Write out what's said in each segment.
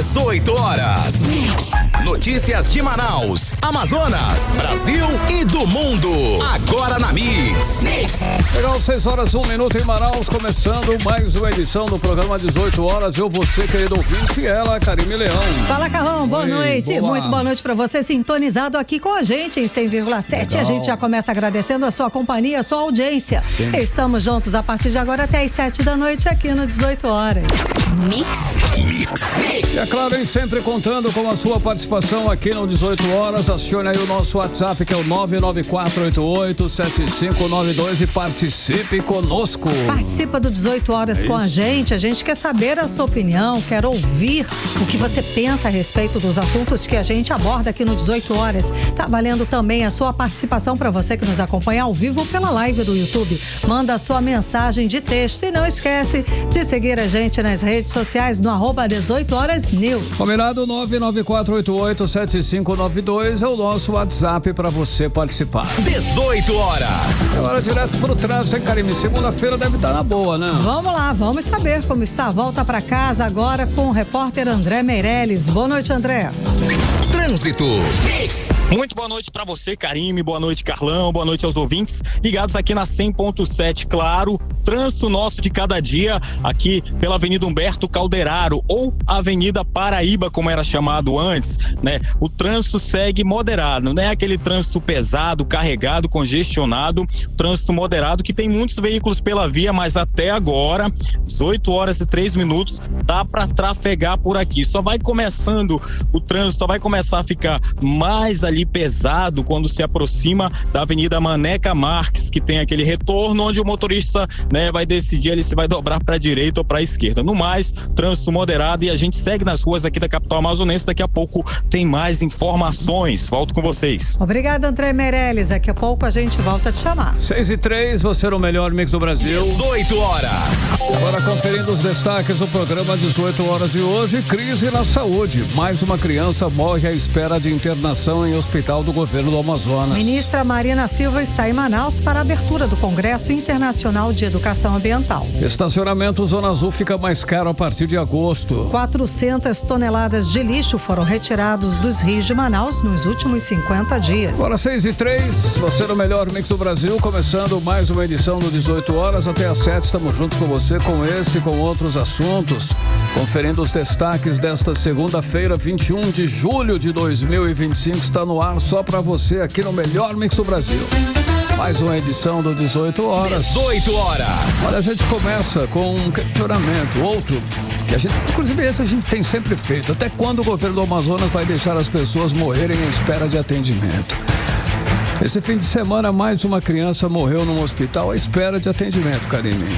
18 horas. Notícias de Manaus, Amazonas, Brasil e do mundo. Agora na Mix. Legal, 6 horas, 1 minuto em Manaus, começando mais uma edição do programa 18 horas. Eu, você, querido ouvinte, e ela, Karime Leão. Fala, Carlão, boa noite. Boa. Muito boa noite pra você, sintonizado aqui com a gente em 100,7. A gente já começa agradecendo a sua companhia, a sua audiência. Sim. Estamos juntos a partir de agora até as 7 da noite aqui no 18 horas. Mix. E é claro, hein, sempre contando com a sua participação aqui no 18 horas. Acione aí o nosso WhatsApp, que é o 994887592 e participe conosco. Participa do 18 horas com a gente quer saber a sua opinião, quer ouvir o que você pensa a respeito dos assuntos que a gente aborda aqui no 18 horas. Tá valendo também a sua participação para você que nos acompanha ao vivo pela live do YouTube. Manda a sua mensagem de texto e não esquece de seguir a gente nas redes sociais no @18horasnews. Combinado, 994887592 é o nosso WhatsApp para você participar. 18 horas. Agora direto pro trânsito, hein, Karime? Segunda-feira deve estar na boa, né? Vamos lá, vamos saber como está a volta para casa agora com o repórter André Meirelles. Boa noite, André. Trânsito. Muito boa noite para você, Karime, boa noite, Carlão, boa noite aos ouvintes ligados aqui na 100.7, claro, trânsito nosso de cada dia aqui pela Avenida Humberto Calderaro ou Avenida Paraíba, como era chamado antes, né? O trânsito segue moderado, não é aquele trânsito pesado, carregado, congestionado, trânsito moderado que tem muitos veículos pela via, mas até agora, 18 horas e 3 minutos, dá para trafegar por aqui. Só vai começando o trânsito, só vai começar a ficar mais ali pesado quando se aproxima da Avenida Maneca Marques, que tem aquele retorno onde o motorista, né, vai decidir ele se vai dobrar para a direita ou para a esquerda. No mais, trânsito moderado e a gente segue nas ruas aqui da capital amazonense. Daqui a pouco tem mais informações. Volto com vocês. Obrigada, André Meirelles. Daqui a pouco a gente volta a te chamar. 6:03, você é o melhor mix do Brasil. 18 horas. Agora conferindo os destaques do programa 18 horas de hoje. Crise na saúde. Mais uma criança morre à espera de internação em hospital do governo do Amazonas. Ministra Marina Silva está em Manaus para a abertura do Congresso Internacional de Educação Ambiental. Estacionamento Zona Azul fica mais caro a partir de agosto. 400 toneladas de lixo foram retirados dos rios de Manaus nos últimos 50 dias. Agora 6:03, você no melhor mix do Brasil, começando mais uma edição do 18 horas até às 7. Estamos juntos com você com esse e com outros assuntos, conferindo os destaques desta segunda-feira, 21 de julho de 2025. Está no ar só pra você aqui no melhor mix do Brasil. Mais uma edição do 18 horas. 18 horas. Olha, a gente começa com um questionamento, outro, que a gente, inclusive esse a gente tem sempre feito. Até quando o governo do Amazonas vai deixar as pessoas morrerem em espera de atendimento? Esse fim de semana, mais uma criança morreu num hospital à espera de atendimento, Karime.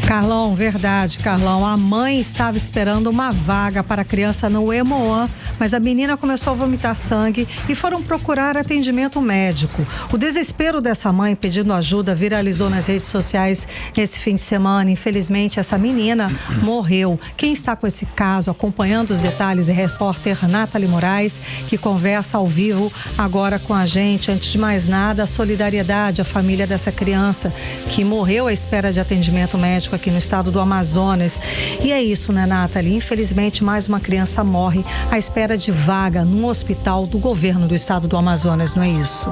Carlão, verdade, Carlão. A mãe estava esperando uma vaga para a criança no Hemoan, mas a menina começou a vomitar sangue e foram procurar atendimento médico. O desespero dessa mãe pedindo ajuda viralizou nas redes sociais nesse fim de semana. Infelizmente, essa menina morreu. Quem está com esse caso, acompanhando os detalhes, é a repórter Nathalie Moraes, que conversa ao vivo agora com a gente. Antes de mais nada, a solidariedade à família dessa criança que morreu à espera de atendimento médico aqui no estado do Amazonas. E é isso, né, Nathalie? Infelizmente, mais uma criança morre à espera de vaga num hospital do governo do estado do Amazonas, não é isso?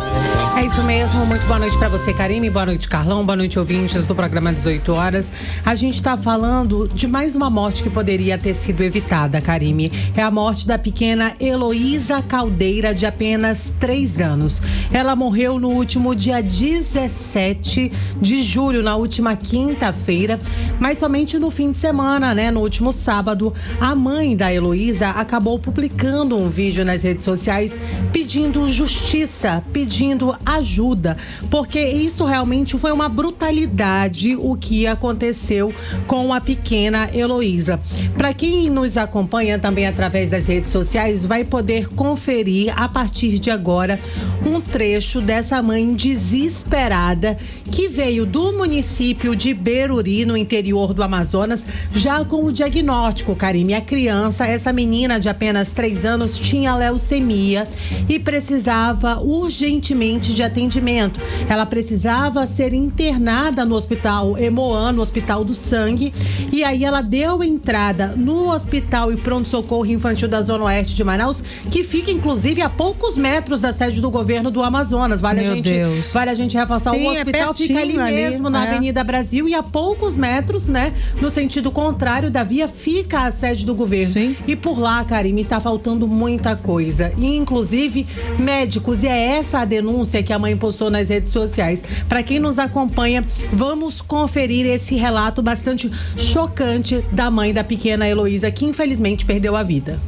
É isso mesmo. Muito boa noite para você, Karime. Boa noite, Carlão. Boa noite, ouvintes do programa 18 horas. A gente está falando de mais uma morte que poderia ter sido evitada, Karime. É a morte da pequena Heloísa Caldeira, de apenas 3 anos. Ela morreu no último dia 17 de julho, na última quinta-feira, mas somente no fim de semana, né? No último sábado, a mãe da Heloísa acabou publicando um vídeo nas redes sociais pedindo justiça, pedindo ajuda, porque isso realmente foi uma brutalidade o que aconteceu com a pequena Heloísa. Para quem nos acompanha também através das redes sociais, vai poder conferir a partir de agora um trecho dessa mãe desesperada que veio do município de Beruri, no interior do Amazonas, já com o diagnóstico, Karime. A criança, essa menina de apenas 3 anos, tinha leucemia e precisava urgentemente de atendimento. Ela precisava ser internada no hospital Emoan, no Hospital do Sangue, e aí ela deu entrada no Hospital e Pronto-Socorro Infantil da Zona Oeste de Manaus, que fica inclusive a poucos metros da sede do governo do Amazonas. Vale a gente reforçar. Sim, o hospital fica ali mesmo, na Avenida Brasil, e a poucos metros, né, no sentido contrário da via, fica a sede do governo. Sim. E por lá, Karime, tá faltando muita coisa, e inclusive médicos, e é essa a denúncia que a mãe postou nas redes sociais. Para quem nos acompanha, vamos conferir esse relato bastante chocante da mãe da pequena Heloísa, que infelizmente perdeu a vida.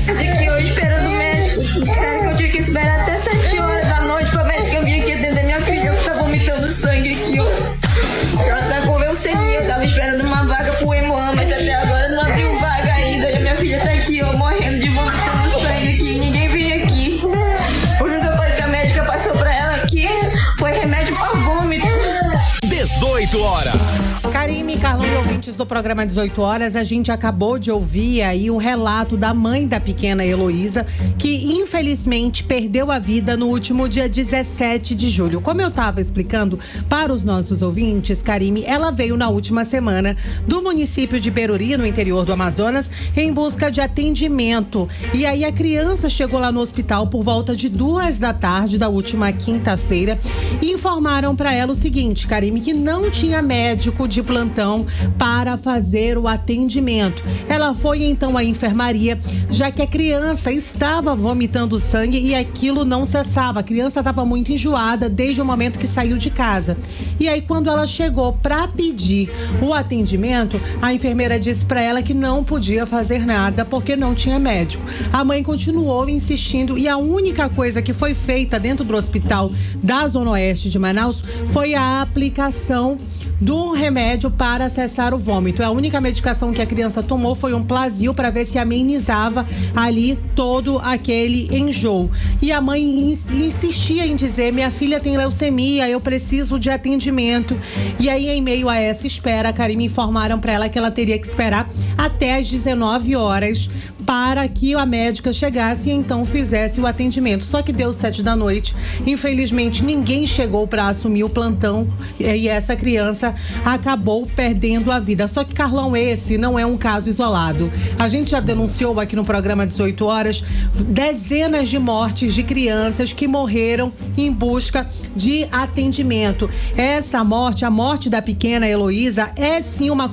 Aqui hoje esperando o médico. Disseram que eu tinha que esperar até 7 horas da noite pra médica vir aqui atender minha filha, que tá vomitando sangue aqui, ó. Ela tá com leucemia, eu tava esperando uma vaga pro Emoan, mas até agora não abriu vaga ainda. E a minha filha tá aqui, ó, morrendo de vomitando sangue aqui, e ninguém veio aqui. A única coisa que a médica passou pra ela aqui foi remédio pra vômito. 18 horas. Karime, Carlão e ouvintes do programa 18 horas, a gente acabou de ouvir aí o relato da mãe da pequena Heloísa, que infelizmente perdeu a vida no último dia 17 de julho. Como eu estava explicando para os nossos ouvintes, Karime, ela veio na última semana do município de Peruri, no interior do Amazonas, em busca de atendimento. E aí a criança chegou lá no hospital por volta de 2 da tarde da última quinta-feira e informaram para ela o seguinte, Karime, que não tinha médico de plantão para fazer o atendimento. Ela foi então à enfermaria, já que a criança estava vomitando sangue e aquilo não cessava. A criança estava muito enjoada desde o momento que saiu de casa. E aí, quando ela chegou para pedir o atendimento, a enfermeira disse para ela que não podia fazer nada porque não tinha médico. A mãe continuou insistindo e a única coisa que foi feita dentro do hospital da Zona Oeste de Manaus foi a aplicação do remédio para cessar o vômito. A única medicação que a criança tomou foi um Plasil para ver se amenizava ali todo aquele enjoo. E a mãe insistia em dizer: minha filha tem leucemia, eu preciso de atendimento. E aí, em meio a essa espera, Karime, informaram para ela que ela teria que esperar até às 19 horas para que a médica chegasse e então fizesse o atendimento. Só que deu 7 da noite. Infelizmente, ninguém chegou para assumir o plantão e essa criança acabou perdendo a vida. Só que, Carlão, esse não é um caso isolado. A gente já denunciou aqui no programa 18 horas dezenas de mortes de crianças que morreram em busca de atendimento. Essa morte, a morte da pequena Heloísa, é sim uma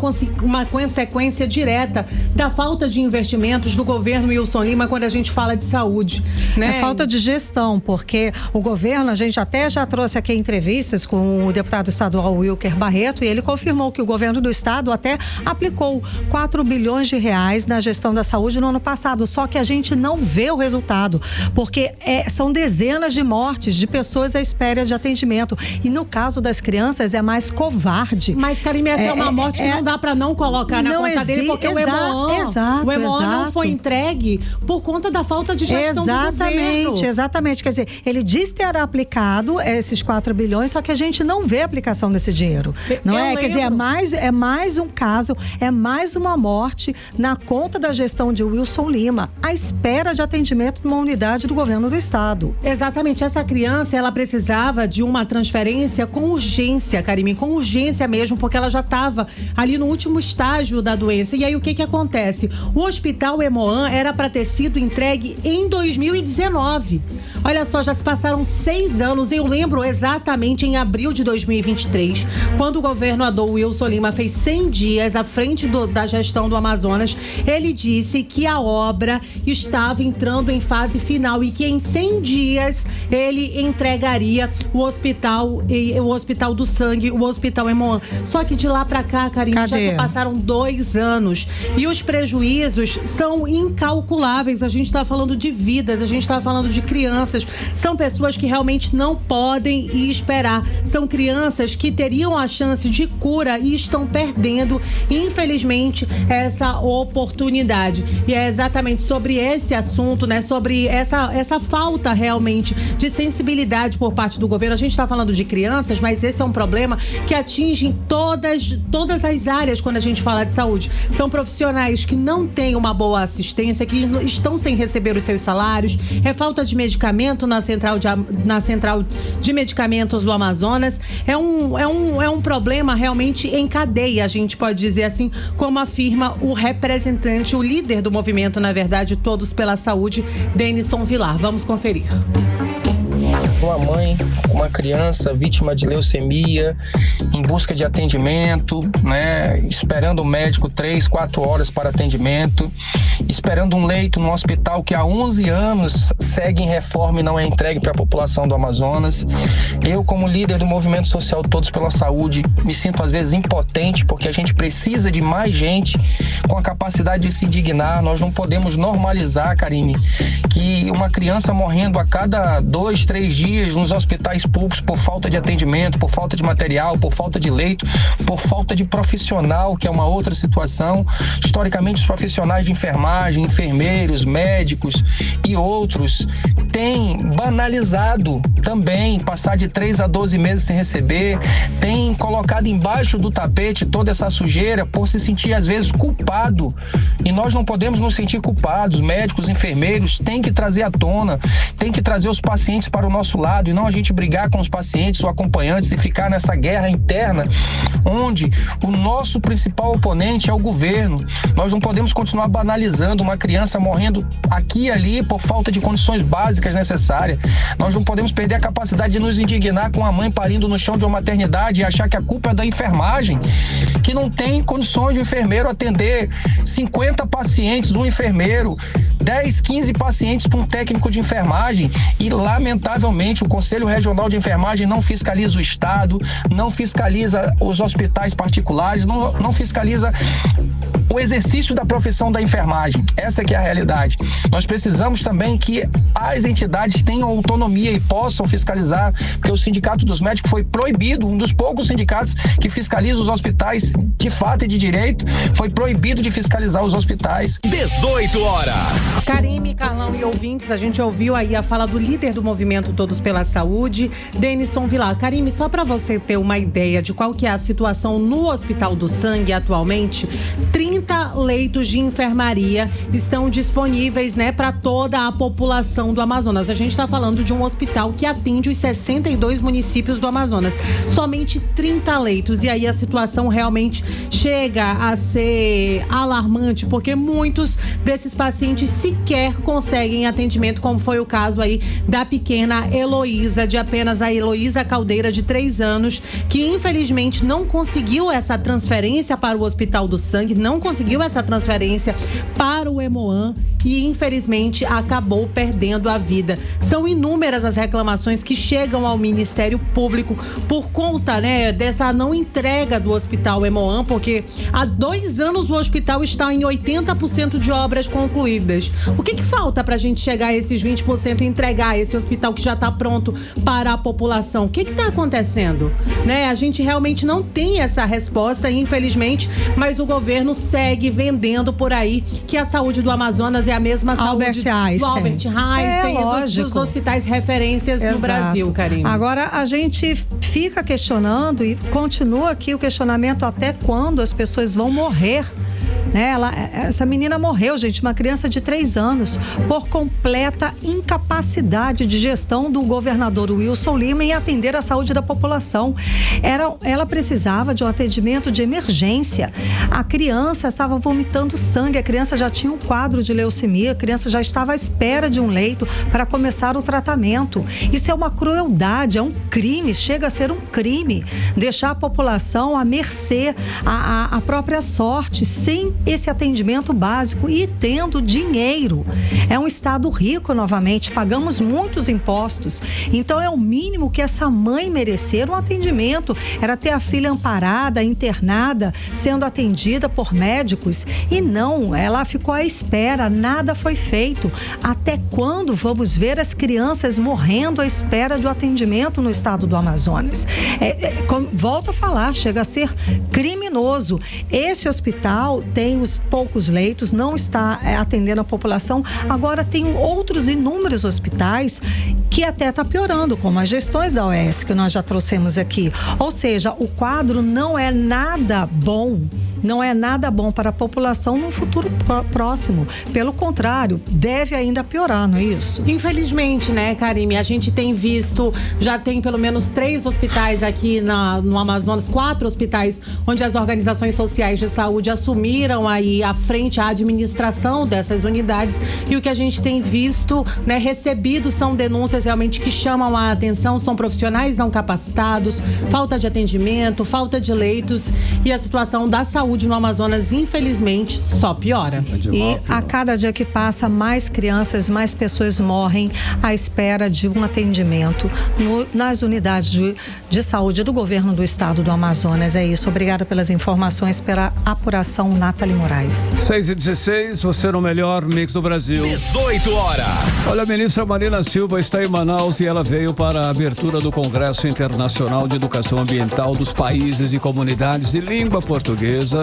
consequência direta da falta de investimentos do governo Wilson Lima quando a gente fala de saúde, né? É falta de gestão, porque o governo, a gente até já trouxe aqui entrevistas com o deputado estadual Wilker Barreto, e ele confirmou que o governo do estado até aplicou 4 bilhões de reais na gestão da saúde no ano passado, só que a gente não vê o resultado, porque são dezenas de mortes de pessoas à espera de atendimento, e no caso das crianças é mais covarde. Mas, Karime, essa é uma morte que não dá pra não colocar na conta dele, porque o Emoan não foi entregue por conta da falta de gestão do governo. Exatamente. Quer dizer, ele diz ter aplicado esses 4 bilhões, só que a gente não vê a aplicação desse dinheiro. Não é? Quer dizer, é mais um caso, é mais uma morte na conta da gestão de Wilson Lima, à espera de atendimento numa unidade do governo do estado. Exatamente. Essa criança, ela precisava de uma transferência com urgência, Karime, com urgência mesmo, porque ela já estava ali no último estágio da doença. E aí, o que acontece? O hospital Emoan era para ter sido entregue em 2019. Olha só, já se passaram 6 anos. Eu lembro exatamente em abril de 2023, quando o governador Wilson Lima fez 100 dias à frente da gestão do Amazonas, ele disse que a obra estava entrando em fase final e que em 100 dias ele entregaria o hospital do Sangue, o hospital Emoan. Só que de lá para cá, Karine, já se passaram 2 anos e os prejuízos são incalculáveis. A gente está falando de vidas, a gente está falando de crianças. São pessoas que realmente não podem esperar. São crianças que teriam a chance de cura e estão perdendo, infelizmente, essa oportunidade. E é exatamente sobre esse assunto, né? Sobre essa falta realmente de sensibilidade por parte do governo. A gente está falando de crianças, mas esse é um problema que atinge todas as áreas quando a gente fala de saúde. São profissionais que não têm uma boa assistência, que estão sem receber os seus salários. É falta de medicamento na central de medicamentos do Amazonas. É um problema realmente em cadeia, a gente pode dizer assim, como afirma o representante, o líder do movimento, na verdade, Todos pela Saúde, Denison Vilar. Vamos conferir. Uma mãe, uma criança vítima de leucemia, em busca de atendimento, né? Esperando o médico 3-4 horas para atendimento, esperando um leito no hospital que há 11 anos segue em reforma e não é entregue para a população do Amazonas. Eu, como líder do movimento social Todos pela Saúde, me sinto às vezes impotente, porque a gente precisa de mais gente com a capacidade de se indignar. Nós não podemos normalizar, Karine, que uma criança morrendo a cada 2-3 dias nos hospitais públicos por falta de atendimento, por falta de material, por falta de leito, por falta de profissional, que é uma outra situação. Historicamente, os profissionais de enfermagem, enfermeiros, médicos e outros têm banalizado também passar de 3 a 12 meses sem receber, têm colocado embaixo do tapete toda essa sujeira por se sentir às vezes culpado, e nós não podemos nos sentir culpados. Médicos, enfermeiros têm que trazer à tona, têm que trazer os pacientes para o nosso lado e não a gente brigar com os pacientes ou acompanhantes e ficar nessa guerra interna onde o nosso principal oponente é o governo. Nós não podemos continuar banalizando uma criança morrendo aqui e ali por falta de condições básicas necessárias. Nós não podemos perder a capacidade de nos indignar com a mãe parindo no chão de uma maternidade e achar que a culpa é da enfermagem, que não tem condições de um enfermeiro atender 50 pacientes, um enfermeiro, 10, 15 pacientes para um técnico de enfermagem, e lamentavelmente o Conselho Regional de Enfermagem não fiscaliza o Estado, não fiscaliza os hospitais particulares, não fiscaliza o exercício da profissão da enfermagem. Essa que é a realidade. Nós precisamos também que as entidades tenham autonomia e possam fiscalizar, porque o Sindicato dos Médicos foi proibido, um dos poucos sindicatos que fiscaliza os hospitais de fato e de direito, foi proibido de fiscalizar os hospitais. 18 horas. Karime, Carlão e ouvintes, a gente ouviu aí a fala do líder do movimento Todos pela Saúde, Denison Vilar. Karime, só para você ter uma ideia de qual que é a situação no Hospital do Sangue atualmente, 30 leitos de enfermaria estão disponíveis, né, para toda a população do Amazonas. A gente está falando de um hospital que atende os 62 municípios do Amazonas. Somente 30 leitos. E aí a situação realmente chega a ser alarmante, porque muitos desses pacientes sequer conseguem atendimento, como foi o caso aí da pequena Heloísa, de apenas a Heloísa Caldeira, de 3 anos, que infelizmente não conseguiu essa transferência para o Hospital do Sangue, não conseguiu essa transferência para o Hemoan e infelizmente acabou perdendo a vida. São inúmeras as reclamações que chegam ao Ministério Público por conta, né, dessa não entrega do Hospital Hemoan, porque há 2 anos o hospital está em 80% de obras concluídas. O que falta para a gente chegar a esses 20% e entregar esse hospital que já está pronto para a população? O que está acontecendo? Né? A gente realmente não tem essa resposta, infelizmente, mas o governo segue vendendo por aí que a saúde do Amazonas é a mesma saúde do Albert Einstein e dos hospitais referências no Brasil, Karine. Agora a gente fica questionando e continua aqui o questionamento até quando as pessoas vão morrer. Essa menina morreu, gente, uma criança de 3 anos, por completa incapacidade de gestão do governador Wilson Lima em atender a saúde da população. Ela precisava de um atendimento de emergência. A criança estava vomitando sangue, a criança já tinha um quadro de leucemia, a criança já estava à espera de um leito para começar o tratamento. Isso é uma crueldade, é um crime, chega a ser um crime deixar a população à mercê, à própria sorte, sem esse atendimento básico e tendo dinheiro. É um estado rico novamente, pagamos muitos impostos, então é o mínimo que essa mãe merecer um atendimento, era ter a filha amparada, internada, sendo atendida por médicos, e não, ela ficou à espera, nada foi feito. Até quando vamos ver as crianças morrendo à espera de um atendimento no estado do Amazonas? Volto a falar, chega a ser criminoso. Esse hospital tem os poucos leitos, não está atendendo a população. Agora tem outros inúmeros hospitais que até está piorando, como as gestões da OS, que nós já trouxemos aqui. Ou seja, o quadro não é nada bom. Não é nada bom para a população no futuro próximo. Pelo contrário, deve ainda piorar, não é isso? Infelizmente, né, Karime? A gente tem visto, já tem pelo menos 3 hospitais aqui no Amazonas, 4 hospitais, onde as organizações sociais de saúde assumiram aí à frente a administração dessas unidades. E o que a gente tem visto, né, recebido, são denúncias realmente que chamam a atenção, são profissionais não capacitados, falta de atendimento, falta de leitos, e a situação da saúde no Amazonas, infelizmente, só piora. E a cada dia que passa, mais crianças, mais pessoas morrem à espera de um atendimento nas unidades de saúde do governo do estado do Amazonas. É isso. Obrigada pelas informações, pela apuração, Nathalie Moraes. 6h16, você no melhor mix do Brasil. 18 horas. Olha, a ministra Marina Silva está em Manaus e ela veio para a abertura do Congresso Internacional de Educação Ambiental dos Países e Comunidades de Língua Portuguesa.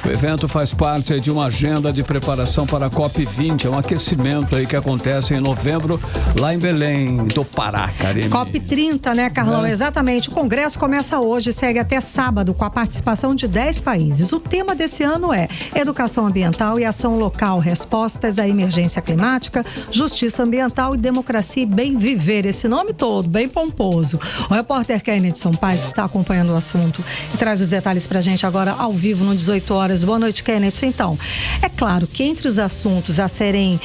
O evento faz parte de uma agenda de preparação para a COP20, é um aquecimento aí que acontece em novembro, lá em Belém do Pará, Karime. COP30, né, Carlão? Exatamente. O Congresso começa hoje e segue até sábado com a participação de 10 países. O tema desse ano é Educação Ambiental e Ação Local, Respostas à Emergência Climática, Justiça Ambiental e Democracia e Bem Viver. Esse nome todo, bem pomposo. O repórter Kennedy Paz está acompanhando o assunto e traz os detalhes pra gente agora ao vivo no 18 horas. Boa noite, Kennedy. Então, é claro que entre os assuntos a serem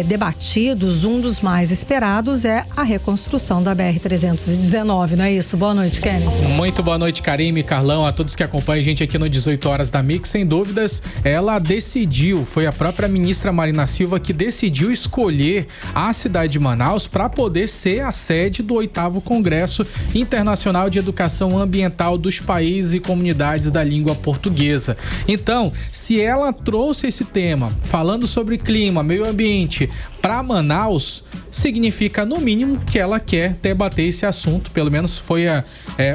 debatidos, um dos mais esperados é a reconstrução da BR-319, não é isso? Boa noite, Kennedy. Muito boa noite, Karime, Carlão, a todos que acompanham a gente aqui no 18 horas da Mix. Sem dúvidas, ela decidiu, foi a própria ministra Marina Silva que decidiu escolher a cidade de Manaus para poder ser a sede do 8º Congresso Internacional de Educação Ambiental dos Países e Comunidades da Língua Portuguesa. Então, se ela trouxe esse tema, falando sobre clima, meio ambiente, para Manaus, significa, no mínimo, que ela quer debater esse assunto. Pelo menos foi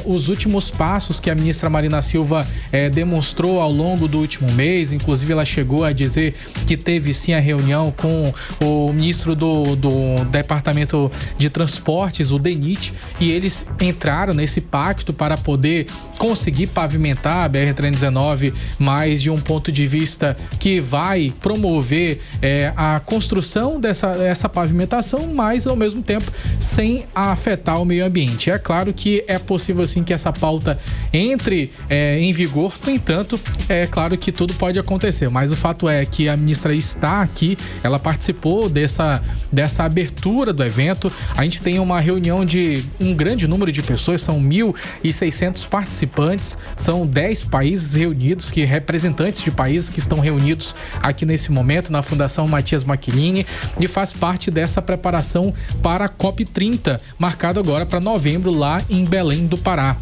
os últimos passos que a ministra Marina Silva demonstrou ao longo do último mês. Inclusive, ela chegou a dizer que teve sim a reunião com o ministro do Departamento de Transportes, o DENIT, e eles entraram nesse pacto para poder conseguir pavimentar a BR-319, mas de um ponto de vista que vai promover a construção dessa pavimentação, mas ao mesmo tempo sem afetar o meio ambiente. É claro que é possível sim que essa pauta entre em vigor, no entanto, é claro que tudo pode acontecer, mas o fato é que a ministra está aqui, ela participou dessa abertura do evento. A gente tem uma reunião de um grande número de pessoas, são 1.600 participantes, são 10 países reunidos, representantes de países que estão reunidos aqui nesse momento na Fundação Matias Machellini, e faz parte dessa preparação para a COP30, marcado agora para novembro lá em Belém do Pará.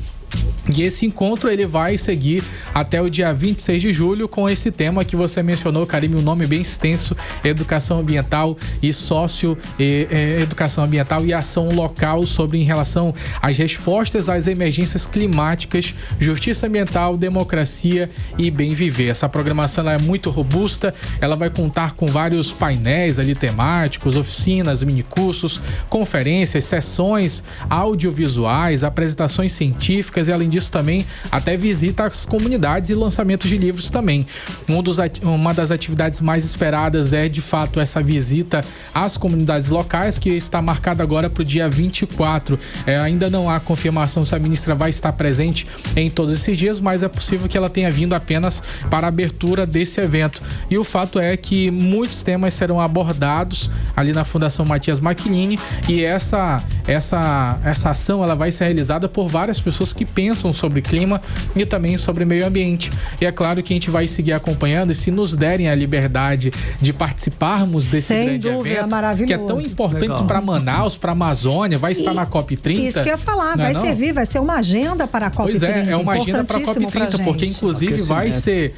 E esse encontro ele vai seguir até o dia 26 de julho com esse tema que você mencionou, Karime, um nome bem extenso: Educação Ambiental e Educação Ambiental e Ação Local, sobre em relação às respostas às emergências climáticas, Justiça Ambiental, Democracia e Bem Viver. Essa programação ela é muito robusta, ela vai contar com vários painéis ali temáticos, oficinas, minicursos, conferências, sessões audiovisuais, apresentações científicas e, além disso, também até visita às comunidades e lançamentos de livros também. Uma das atividades mais esperadas é, de fato, essa visita às comunidades locais, que está marcada agora para o dia 24. Ainda não há confirmação se a ministra vai estar presente em todos esses dias, mas é possível que ela tenha vindo apenas para a abertura desse evento. E o fato é que muitos temas serão abordados ali na Fundação Matias Machellini, e essa ação ela vai ser realizada por várias pessoas que pensam sobre clima e também sobre meio ambiente. E é claro que a gente vai seguir acompanhando, e se nos derem a liberdade de participarmos desse Sem grande dúvida, evento, maravilhoso. que é tão importante para Manaus, para a Amazônia, vai estar na COP30. Isso que eu ia falar, vai servir, vai ser uma agenda para a COP30. Pois é uma agenda para a COP30, porque inclusive vai ser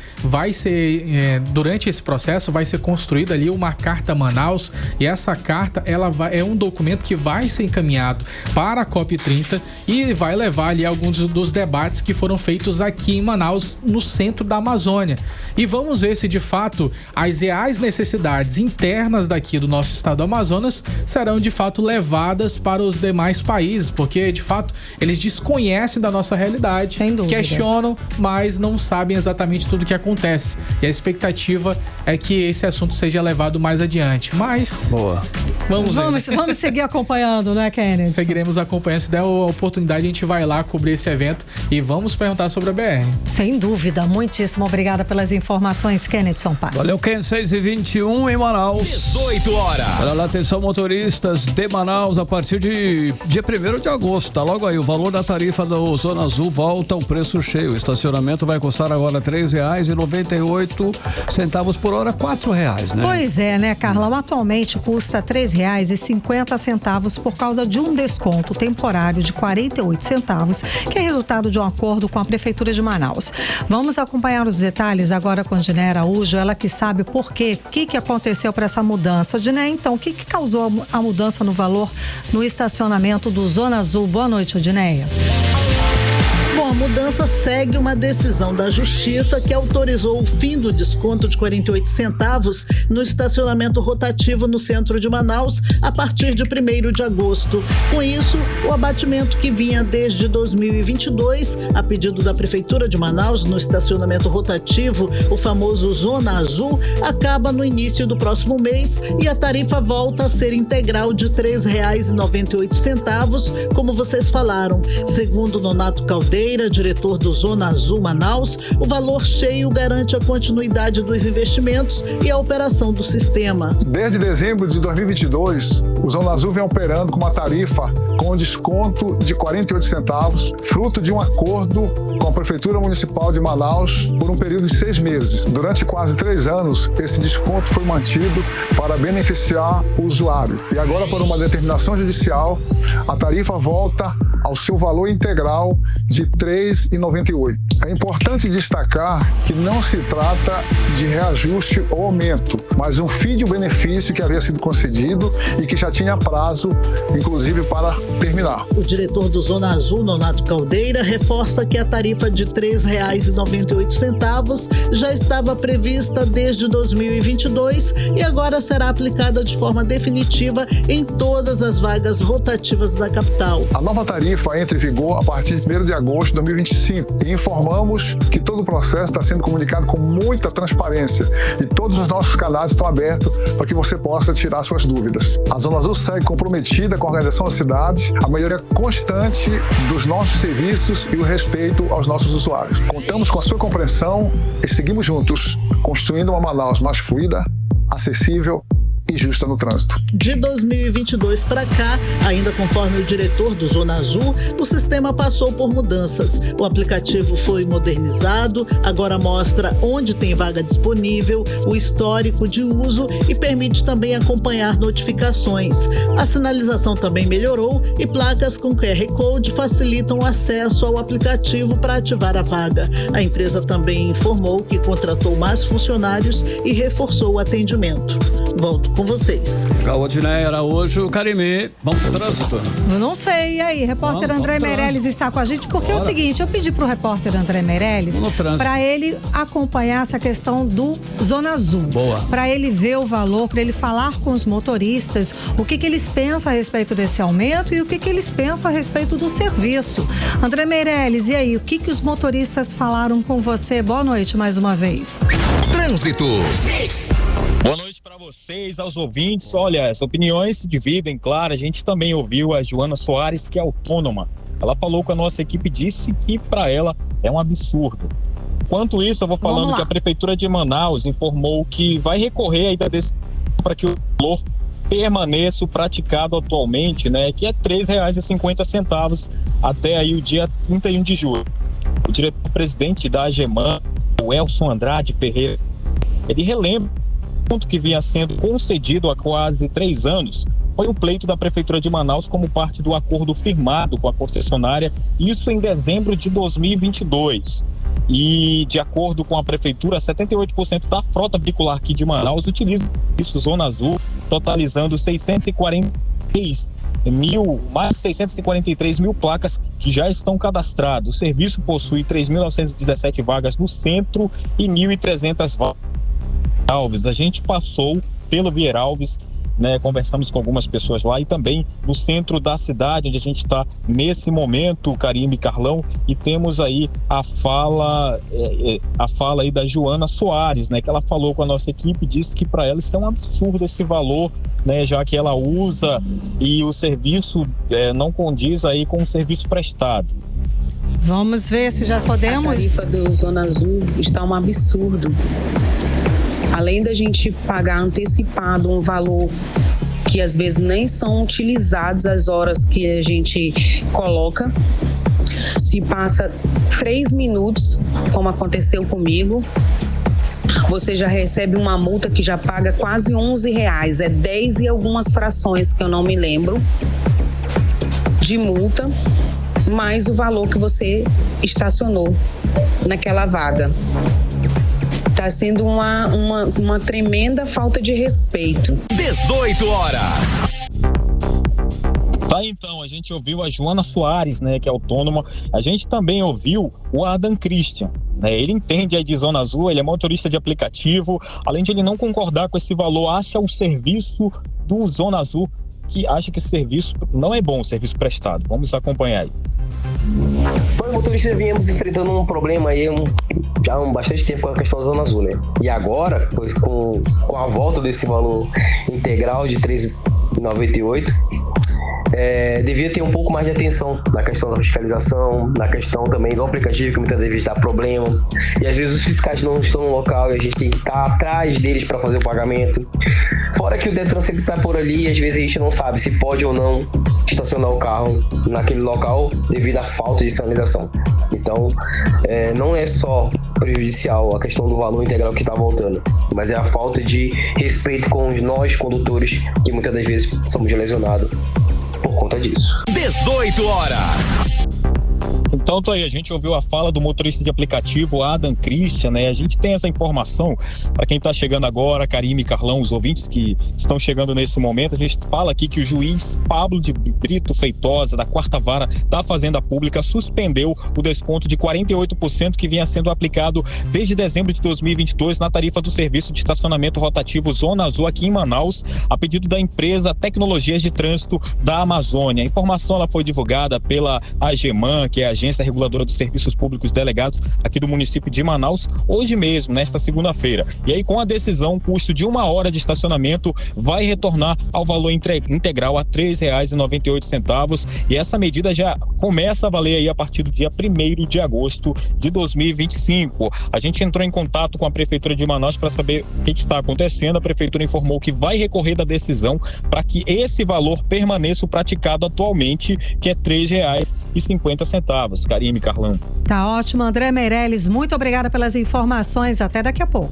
durante esse processo vai ser construída ali uma carta Manaus, e essa carta é um documento que vai ser encaminhado para a COP30 e vai levar ali alguns dos debates que foram feitos aqui em Manaus, no centro da Amazônia. E vamos ver se de fato as reais necessidades internas daqui do nosso estado do Amazonas serão de fato levadas para os demais países, porque de fato eles desconhecem da nossa realidade, questionam, mas não sabem exatamente tudo o que acontece. E a expectativa é que esse assunto seja levado mais adiante. Mas vamos seguir acompanhando, né, Kennedy? Seguiremos acompanhando. Se der a oportunidade, a gente vai lá cobrir esse evento e vamos perguntar sobre a BR. Sem dúvida. Muitíssimo obrigada pelas informações, Kennedy Paz. Valeu, Kennedy. 6h21 em Manaus. 18 horas. Olha lá, atenção, motoristas de Manaus, a partir de dia 1º de agosto, tá logo aí, o valor da tarifa da Zona Azul volta ao preço cheio. O estacionamento vai custar agora R$ 3,98 por hora, R$ 4,00, né? Pois é, né, Carlão? Atualmente custa R$ 3,50 por causa de um desconto temporário de 48 centavos, que é resultado de um acordo com a Prefeitura de Manaus. Vamos acompanhar os detalhes agora com Diné Araújo, ela que sabe por quê, o que aconteceu para essa mudança. Diné, então, o que causou a mudança no valor no estacionamento do Zona Azul? Boa noite, Dinéia. Bom, a mudança segue uma decisão da Justiça que autorizou o fim do desconto de 48 centavos no estacionamento rotativo no centro de Manaus a partir de 1º de agosto. Com isso, o abatimento que vinha desde 2022, a pedido da Prefeitura de Manaus, no estacionamento rotativo, o famoso Zona Azul, acaba no início do próximo mês e a tarifa volta a ser integral de R$ 3,98, como vocês falaram. Segundo Nonato Caldeira, diretor do Zona Azul Manaus, o valor cheio garante a continuidade dos investimentos e a operação do sistema. Desde dezembro de 2022, o Zona Azul vem operando com uma tarifa com desconto de 48 centavos, fruto de um acordo com a Prefeitura Municipal de Manaus por um período de 6 meses. Durante quase 3 anos, esse desconto foi mantido para beneficiar o usuário. E agora, por uma determinação judicial, a tarifa volta ao seu valor integral de R$ 3,98. É importante destacar que não se trata de reajuste ou aumento, mas um fim de um benefício que havia sido concedido e que já tinha prazo, inclusive, para terminar. O diretor do Zona Azul, Nonato Caldeira, reforça que a tarifa de R$ 3,98 já estava prevista desde 2022 e agora será aplicada de forma definitiva em todas as vagas rotativas da capital. A nova tarifa entra em vigor a partir de 1º de agosto de 2025 e informamos que todo o processo está sendo comunicado com muita transparência e todos os nossos canais estão abertos para que você possa tirar suas dúvidas. A Zona Azul segue comprometida com a organização da cidade, a melhoria constante dos nossos serviços e o respeito aos nossos usuários. Contamos com a sua compreensão e seguimos juntos, construindo uma Manaus mais fluida, acessível e justa no trânsito. De 2022 para cá, ainda conforme o diretor do Zona Azul, o sistema passou por mudanças. O aplicativo foi modernizado, agora mostra onde tem vaga disponível, o histórico de uso e permite também acompanhar notificações. A sinalização também melhorou e placas com QR Code facilitam o acesso ao aplicativo para ativar a vaga. A empresa também informou que contratou mais funcionários e reforçou o atendimento. Volto com vocês. Legal, Diné Araújo, Carime, vamos pro trânsito? Eu não sei, e aí, repórter André Meirelles está com a gente, porque é o seguinte, eu pedi pro repórter André Meirelles para ele acompanhar essa questão do Zona Azul. Boa. Para ele ver o valor, para ele falar com os motoristas, o que eles pensam a respeito desse aumento e o que eles pensam a respeito do serviço. André Meirelles, e aí, o que os motoristas falaram com você? Boa noite mais uma vez. Trânsito. Boa noite para vocês, aos ouvintes. Olha, as opiniões se dividem, claro. A gente também ouviu a Joana Soares, que é autônoma. Ela falou com a nossa equipe, disse que para ela é um absurdo. Enquanto isso, eu vou falando que a Prefeitura de Manaus informou que vai recorrer ainda desse para que o valor permaneça o praticado atualmente, né, que é R$ 3,50 até aí o dia 31 de julho. O diretor-presidente da AGEMAN, o Elson Andrade Ferreira, ele relembra o ponto que vinha sendo concedido há quase 3 anos, foi o pleito da Prefeitura de Manaus como parte do acordo firmado com a concessionária, isso em dezembro de 2022. E, de acordo com a Prefeitura, 78% da frota veicular aqui de Manaus utiliza isso, Zona Azul, totalizando mais de 643 mil placas que já estão cadastradas. O serviço possui 3.917 vagas no centro e 1.300 vagas em Alves. A gente passou pelo Vieira Alves, né, conversamos com algumas pessoas lá e também no centro da cidade, onde a gente está nesse momento, Karime e Carlão, e temos aí a fala aí da Joana Soares, né, que ela falou com a nossa equipe, disse que para ela isso é um absurdo esse valor, né, já que ela usa e o serviço não condiz aí com o serviço prestado. Vamos ver se já podemos. A tarifa do Zona Azul está um absurdo. Além da gente pagar antecipado um valor que às vezes nem são utilizados as horas que a gente coloca, se passa 3 minutos, como aconteceu comigo, você já recebe uma multa que já paga quase R$11, é 10 e algumas frações que eu não me lembro de multa, mais o valor que você estacionou naquela vaga. Está sendo uma tremenda falta de respeito. 18 horas. Tá, então, a gente ouviu a Joana Soares, né, que é autônoma. A gente também ouviu o Adam Christian, né? Ele entende aí de Zona Azul, ele é motorista de aplicativo. Além de ele não concordar com esse valor, acha o serviço do Zona Azul, que acha que esse serviço não é bom, o serviço prestado. Vamos acompanhar aí. Nós motoristas viemos enfrentando um problema aí já há bastante tempo com a questão da Zona Azul, né? E agora, pois com a volta desse valor integral de R$ 3,98, devia ter um pouco mais de atenção na questão da fiscalização, na questão também do aplicativo, que muitas vezes dá problema. E às vezes os fiscais não estão no local e a gente tem que estar atrás deles para fazer o pagamento. Fora que o Detran sempre está por ali e às vezes a gente não sabe se pode ou não estacionar o carro naquele local devido à falta de sinalização. Então, não é só prejudicial a questão do valor integral que está voltando, mas é a falta de respeito com nós condutores, que muitas das vezes somos lesionados por conta disso. 18 horas. Então tá aí, a gente ouviu a fala do motorista de aplicativo Adam Christian, né? A gente tem essa informação para quem tá chegando agora, Karime e Carlão, os ouvintes que estão chegando nesse momento. A gente fala aqui que o juiz Pablo de Brito Feitosa, da 4ª Vara da Fazenda Pública, suspendeu o desconto de 48% que vinha sendo aplicado desde dezembro de 2022 na tarifa do serviço de estacionamento rotativo Zona Azul aqui em Manaus, a pedido da empresa Tecnologias de Trânsito da Amazônia. A informação ela foi divulgada pela AGEMAN, que é a Agência Reguladora dos Serviços Públicos Delegados aqui do município de Manaus, hoje mesmo, nesta segunda-feira. E aí, com a decisão, o custo de 1 hora de estacionamento vai retornar ao valor integral a R$ 3,98. E essa medida já começa a valer aí a partir do dia 1º de agosto de 2025. A gente entrou em contato com a Prefeitura de Manaus para saber o que está acontecendo. A Prefeitura informou que vai recorrer da decisão para que esse valor permaneça o praticado atualmente, que é R$ 3,50. Karime, Carlão. Tá ótimo, André Meirelles, muito obrigada pelas informações, até daqui a pouco.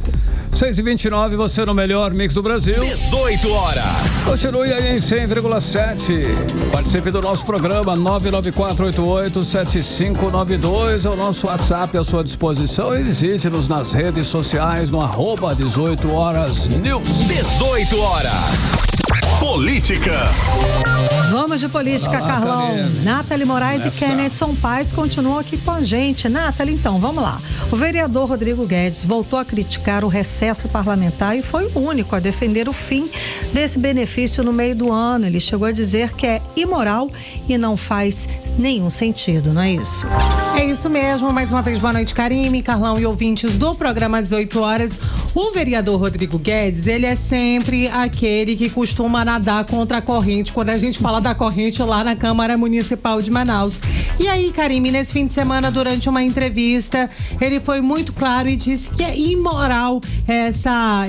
6h29, você no melhor mix do Brasil. 18 horas. Continue aí em 100,7. Participe do nosso programa 994887592, é o nosso WhatsApp à sua disposição, e visite-nos nas redes sociais no @18 horas news. 18 horas. Política. Vamos de política, Carlão. Nathalie Moraes e Kennedson Paes continuam aqui com a gente. Nathalie, então, vamos lá. O vereador Rodrigo Guedes voltou a criticar o recesso parlamentar e foi o único a defender o fim desse benefício no meio do ano. Ele chegou a dizer que é imoral e não faz nenhum sentido, não é isso? É isso mesmo, mais uma vez boa noite, Karime, Carlão e ouvintes do programa 18 horas. O vereador Rodrigo Guedes, ele é sempre aquele que costuma nadar contra a corrente, quando a gente fala da corrente lá na Câmara Municipal de Manaus. E aí, Karime, nesse fim de semana, durante uma entrevista, ele foi muito claro e disse que é imoral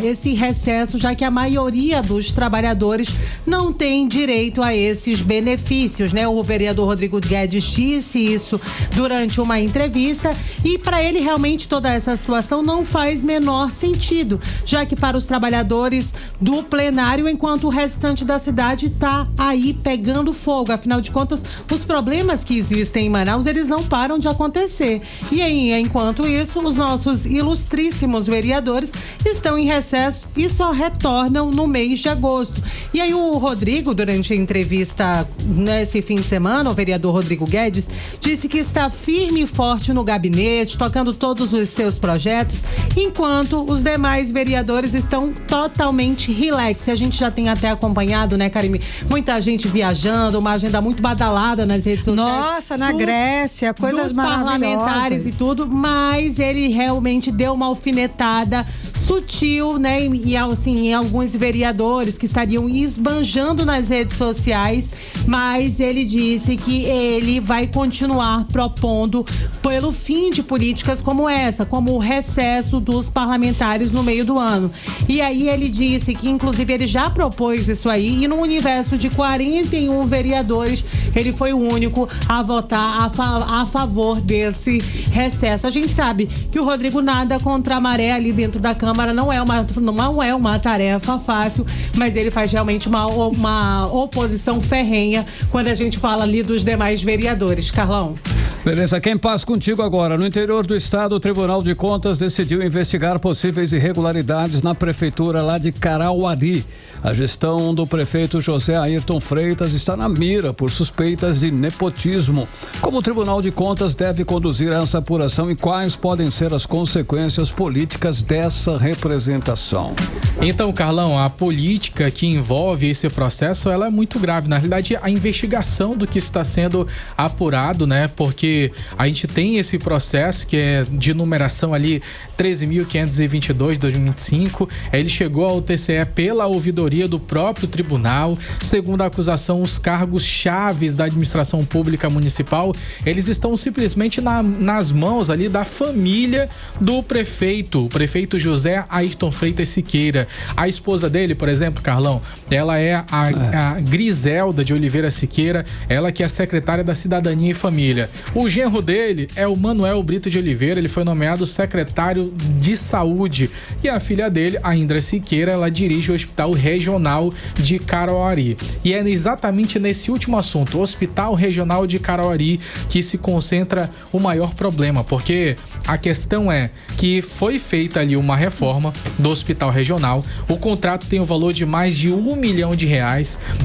esse recesso, já que a maioria dos trabalhadores não tem direito a esses benefícios, né? O vereador Rodrigo Guedes disse isso durante uma entrevista e para ele realmente toda essa situação não faz menor sentido, já que para os trabalhadores do plenário, enquanto o restante da cidade está aí pegando fogo. Afinal de contas, os problemas que existem em Manaus, eles não param de acontecer. E aí, enquanto isso, os nossos ilustríssimos vereadores estão em recesso e só retornam no mês de agosto. E aí o Rodrigo, durante a entrevista nesse fim de semana, o vereador Rodrigo Guedes, disse que está firme e forte no gabinete, tocando todos os seus projetos, enquanto os demais vereadores estão totalmente relax. A gente já tem até acompanhado, né, Karime? Muita gente viajando, uma agenda muito badalada nas redes sociais. Nossa, na Grécia, coisas maravilhosas. Parlamentares e tudo, mas ele realmente deu uma alfinetada sutil, né? E assim, em alguns vereadores que estariam esbanjando nas redes sociais, mas ele disse que ele vai continuar propondo pelo fim de políticas como essa, como o recesso dos parlamentares no meio do ano. E aí ele disse que, inclusive, ele já propôs isso aí e no universo de 41 vereadores, ele foi o único a votar a favor desse recesso. A gente sabe que o Rodrigo nada contra a maré ali dentro da Câmara, não é uma tarefa fácil, mas ele faz realmente uma oposição ferrenha quando a gente fala ali dos demais vereadores. Carlão. Beleza, quem passa contigo agora? No interior do estado, o Tribunal de Contas decidiu investigar possíveis irregularidades na prefeitura lá de Carauari. A gestão do prefeito José Ayrton Freitas está na mira por suspeitas de nepotismo. Como o Tribunal de Contas deve conduzir essa apuração e quais podem ser as consequências políticas dessa representação? Então, Carlão, a política que envolve esse processo, ela é muito grave. Na realidade, a investigação do que está sendo apurado, né? Porque a gente tem esse processo que é de numeração ali 13.522 de 2025. Ele chegou ao TCE pela ouvidoria do próprio tribunal. Segundo a acusação, os cargos chaves da administração pública municipal, eles estão simplesmente nas mãos ali da família do prefeito, o prefeito José Ayrton Freitas Siqueira. A esposa dele, por exemplo, Carlão, ela é a Griselda de Oliveira Siqueira, ela que é secretária da Cidadania e Família. O genro dele é o Manuel Brito de Oliveira, ele foi nomeado secretário de Saúde. E a filha dele, a Indra Siqueira, ela dirige o Hospital Regional de Carauari. E é exatamente nesse último assunto, o Hospital Regional de Carauari, que se concentra o maior problema, porque a questão é que foi feita ali uma reforma do Hospital Regional, o contrato tem o valor de mais de R$1 milhão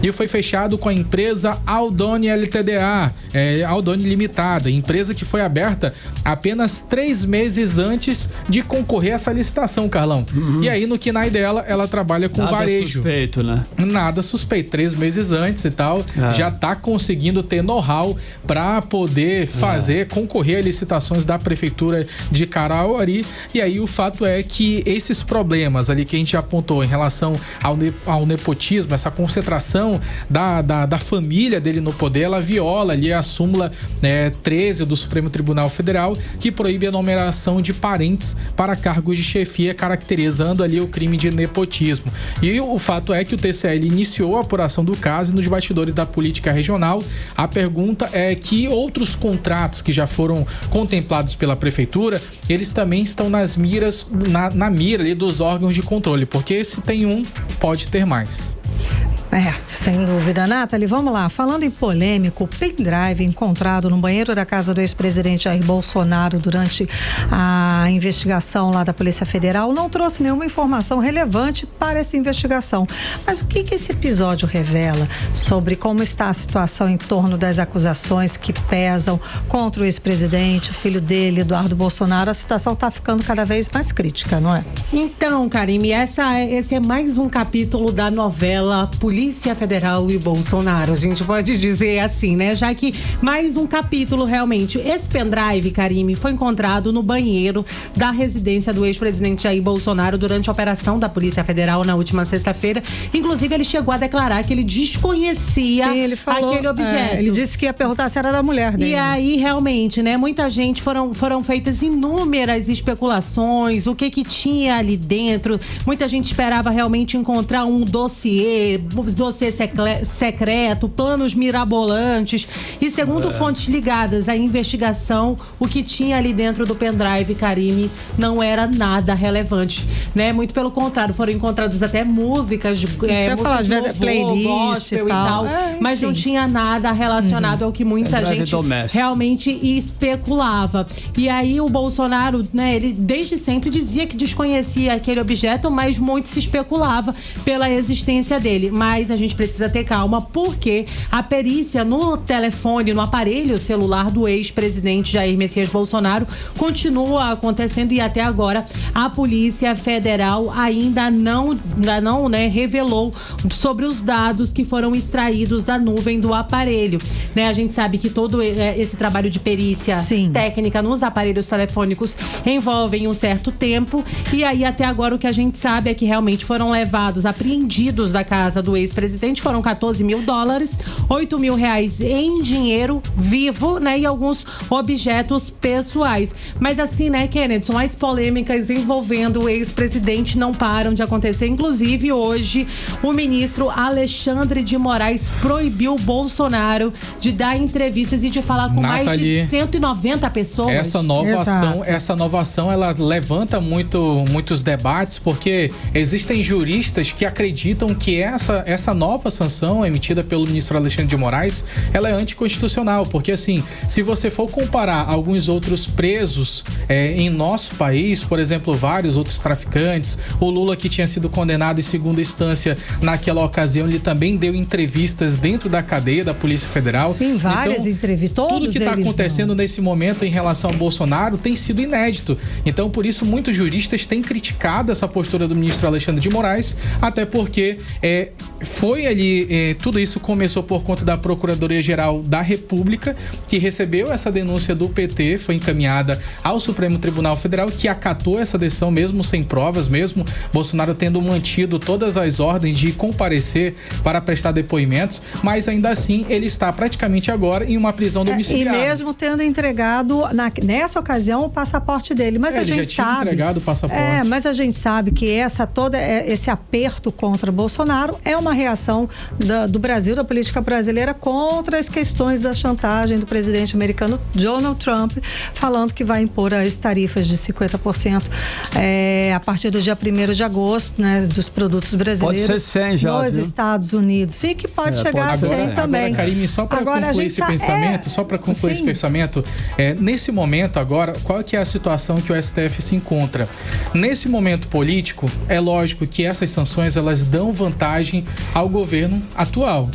e foi fechado com a empresa Aldoni LTDA, Aldoni Limitada, empresa que foi aberta apenas 3 meses antes de concorrer a essa licitação, Carlão. E aí no KNAI dela, ela trabalha com varejo. Nada suspeito, né? Nada suspeito, 3 meses antes e tal, já tá conseguindo ter know-how para poder concorrer a licitações da prefeitura de Carauari. E aí o fato é que esses problemas ali que a gente apontou em relação ao nepotismo, essa concentração da família dele no poder, ela viola ali a súmula 13 do Supremo Tribunal Federal, que proíbe a nomeação de parentes para cargos de chefia, caracterizando ali o crime de nepotismo. E o fato é que o TCE iniciou a apuração do caso e nos bastidores da política regional, a pergunta é que outros contratos que já foram contemplados pela prefeitura, eles também estão na mira ali dos órgãos de controle, porque se tem um, pode ter mais. Sem dúvida. Nathalie, vamos lá. Falando em polêmico, o pendrive encontrado no banheiro da casa do ex-presidente Jair Bolsonaro durante a investigação lá da Polícia Federal não trouxe nenhuma informação relevante para essa investigação. Mas o que esse episódio revela sobre como está a situação em torno das acusações que pesam contra o ex-presidente, o filho dele, Eduardo Bolsonaro? A situação está ficando cada vez mais crítica, não é? Então, Karime, esse é mais um capítulo da novela política Polícia Federal e Bolsonaro, a gente pode dizer assim, né? Já que mais um capítulo realmente. Esse pendrive, Karime, foi encontrado no banheiro da residência do ex-presidente Jair Bolsonaro durante a operação da Polícia Federal na última sexta-feira. Inclusive, ele chegou a declarar que ele desconhecia aquele objeto. Ele disse que ia perguntar se era da mulher dele. E aí, realmente, né? Muita gente foram feitas inúmeras especulações, o que tinha ali dentro. Muita gente esperava realmente encontrar um dossiê secreto, planos mirabolantes. E segundo fontes ligadas à investigação, o que tinha ali dentro do pendrive, Karime, não era nada relevante, né? Muito pelo contrário, foram encontradas até músicas de louvor, playlist gospel e tal, mas não tinha nada relacionado ao que muita gente realmente especulava. E aí o Bolsonaro, né, ele desde sempre dizia que desconhecia aquele objeto, mas muito se especulava pela existência dele. Mas a gente precisa ter calma, porque a perícia no telefone, no aparelho celular do ex-presidente Jair Messias Bolsonaro continua acontecendo, e até agora a Polícia Federal ainda não, né, revelou sobre os dados que foram extraídos da nuvem do aparelho, né? A gente sabe que todo esse trabalho de perícia técnica nos aparelhos telefônicos envolvem um certo tempo, e aí até agora o que a gente sabe é que realmente foram apreendidos da casa do ex-presidente, foram $14 mil, R$8 mil em dinheiro vivo, né? E alguns objetos pessoais. Mas assim, né, Kennedy, as polêmicas envolvendo o ex-presidente não param de acontecer. Inclusive, hoje, o ministro Alexandre de Moraes proibiu Bolsonaro de dar entrevistas e de falar com mais de 190 pessoas. Essa nova ação, ela levanta muitos debates, porque existem juristas que acreditam que essa nova sanção emitida pelo ministro Alexandre de Moraes, ela é anticonstitucional, porque assim, se você for comparar alguns outros presos em nosso país, por exemplo, vários outros traficantes, o Lula, que tinha sido condenado em segunda instância naquela ocasião, ele também deu entrevistas dentro da cadeia da Polícia Federal. Sim, várias entrevistas. Tudo que está acontecendo nesse momento em relação ao Bolsonaro tem sido inédito. Então, por isso, muitos juristas têm criticado essa postura do ministro Alexandre de Moraes, até porque tudo isso começou por conta da Procuradoria-Geral da República, que recebeu essa denúncia do PT, foi encaminhada ao Supremo Tribunal Federal, que acatou essa decisão mesmo sem provas, mesmo Bolsonaro tendo mantido todas as ordens de comparecer para prestar depoimentos, mas ainda assim ele está praticamente agora em uma prisão domiciliar. E mesmo tendo entregado nessa ocasião o passaporte dele, mas a gente já tinha entregado o passaporte. Mas a gente sabe que esse aperto contra Bolsonaro é uma reação do Brasil, da política brasileira, contra as questões da chantagem do presidente americano Donald Trump, falando que vai impor as tarifas de 50% a partir do dia 1º de agosto, né, dos produtos brasileiros. Pode ser 100 já, nos Estados Unidos. E que pode chegar a 100 também. Agora, Karime, só para concluir esse pensamento, nesse momento agora, qual que é a situação que o STF se encontra? Nesse momento político, é lógico que essas sanções, elas dão vantagem ao governo atual.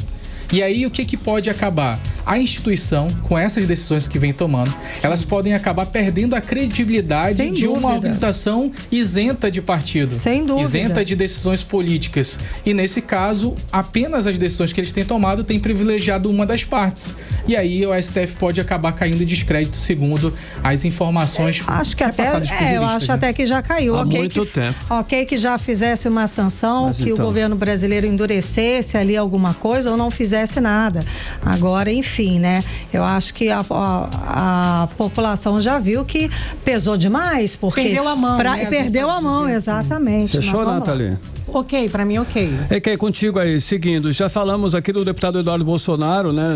E aí, o que pode acabar? A instituição, com essas decisões que vem tomando, elas podem acabar perdendo a credibilidade de uma organização isenta de partido. Sem dúvida. Isenta de decisões políticas. E nesse caso, apenas as decisões que eles têm tomado têm privilegiado uma das partes. E aí, o STF pode acabar caindo em descrédito, segundo as informações repassadas por juristas. Eu acho até que já caiu. Há muito tempo. Ok, que já fizesse uma sanção, o governo brasileiro endurecesse ali alguma coisa ou não fizesse nada. Agora, enfim, né? Eu acho que a população já viu que pesou demais, porque perdeu a mão, né? Perdeu a mão, exatamente. Fechou, Nathalie? Ok, pra mim ok. Contigo aí, seguindo, já falamos aqui do deputado Eduardo Bolsonaro, né,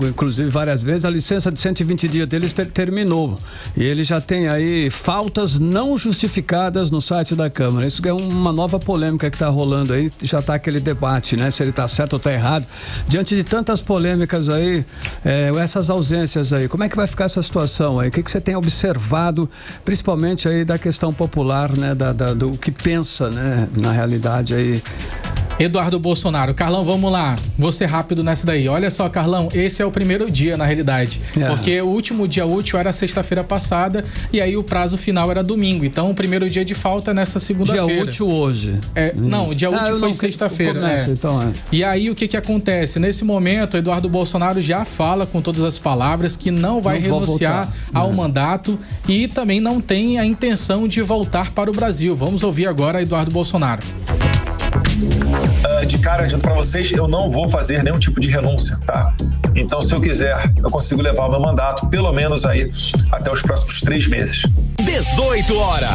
inclusive várias vezes, a licença de 120 dias deles terminou, e ele já tem aí faltas não justificadas no site da Câmara. Isso é uma nova polêmica que tá rolando aí, já tá aquele debate, né, se ele tá certo ou tá errado. Diante de tantas polêmicas aí, essas ausências aí, como é que vai ficar essa situação aí? O que você tem observado, principalmente aí da questão popular, né, do que pensa, né, na realidade aí Eduardo Bolsonaro. Carlão, vamos lá. Vou ser rápido nessa daí. Olha só, Carlão, esse é o primeiro dia, na realidade. Porque o último dia útil era sexta-feira passada e aí o prazo final era domingo. Então, o primeiro dia de falta é nessa segunda-feira. Dia útil hoje. Não, o dia útil foi sexta-feira. Então E aí, o que acontece? Nesse momento, Eduardo Bolsonaro já fala com todas as palavras que não vai renunciar ao mandato e também não tem a intenção de voltar para o Brasil. Vamos ouvir agora Eduardo Bolsonaro. De cara, adianto pra vocês, eu não vou fazer nenhum tipo de renúncia, tá? Então, se eu quiser, eu consigo levar o meu mandato, pelo menos aí, até os próximos 3 meses. 18 horas.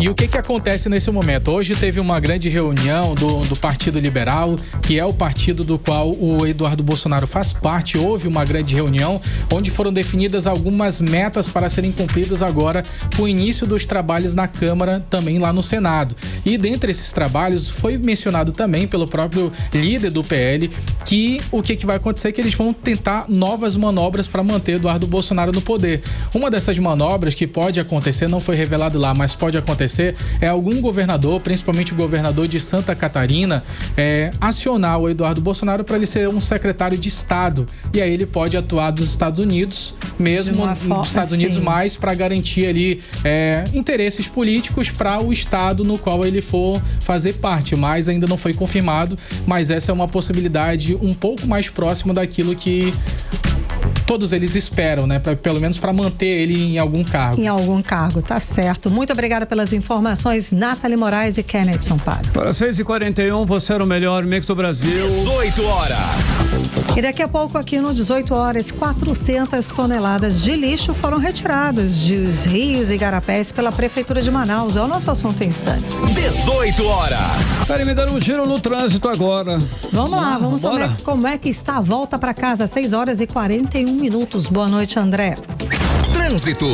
E o que acontece nesse momento? Hoje teve uma grande reunião do Partido Liberal, que é o partido do qual o Eduardo Bolsonaro faz parte. Houve uma grande reunião onde foram definidas algumas metas para serem cumpridas agora com o início dos trabalhos na Câmara, também lá no Senado. E dentre esses trabalhos foi mencionado também pelo próprio líder do PL que o que vai acontecer é que eles vão tentar novas manobras para manter Eduardo Bolsonaro no poder. Uma dessas manobras que pode acontecer, não foi revelado lá, mas pode acontecer, é algum governador, principalmente o governador de Santa Catarina, acionar o Eduardo Bolsonaro para ele ser um secretário de Estado. E aí ele pode atuar dos Estados Unidos, mesmo dos Estados Unidos, mais para garantir ali interesses políticos para o Estado no qual ele for fazer parte. Mas ainda não foi confirmado, mas essa é uma possibilidade um pouco mais próxima daquilo que todos eles esperam, né? Pelo menos para manter ele em algum cargo. Em algum cargo, tá certo. Muito obrigada pelas informações, Nathalie Moraes e Kennedy Paz. Para 6h41, você era o melhor mix do Brasil. 18 horas. E daqui a pouco, aqui no 18 horas, 400 toneladas de lixo foram retiradas dos rios e igarapés pela Prefeitura de Manaus. É o nosso assunto em instantes. 18 horas. Querem me dar um giro no trânsito agora. Vamos lá, vamos saber como é que está a volta para casa. 6h41. Boa noite, André. Trânsito.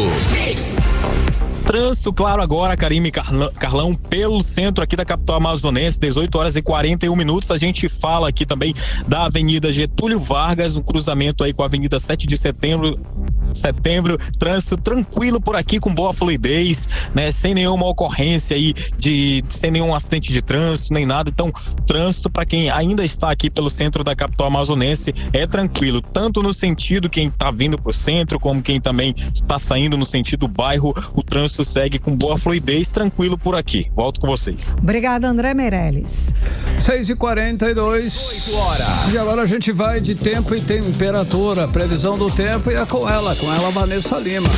Trânsito, claro, agora, Karime e Carlão, pelo centro aqui da capital amazonense, 18h41. A gente fala aqui também da Avenida Getúlio Vargas, um cruzamento aí com a Avenida 7 de Setembro, trânsito tranquilo por aqui, com boa fluidez, né? Sem nenhuma ocorrência aí, sem nenhum acidente de trânsito, nem nada. Então, trânsito para quem ainda está aqui pelo centro da capital amazonense é tranquilo, tanto no sentido quem está vindo pro centro, como quem também está saindo no sentido do bairro. O trânsito segue com boa fluidez, tranquilo por aqui. Volto com vocês. Obrigada, André Meirelles. 6h42. 18 horas. E agora a gente vai de tempo e temperatura. Previsão do tempo e é com ela, Vanessa Lima.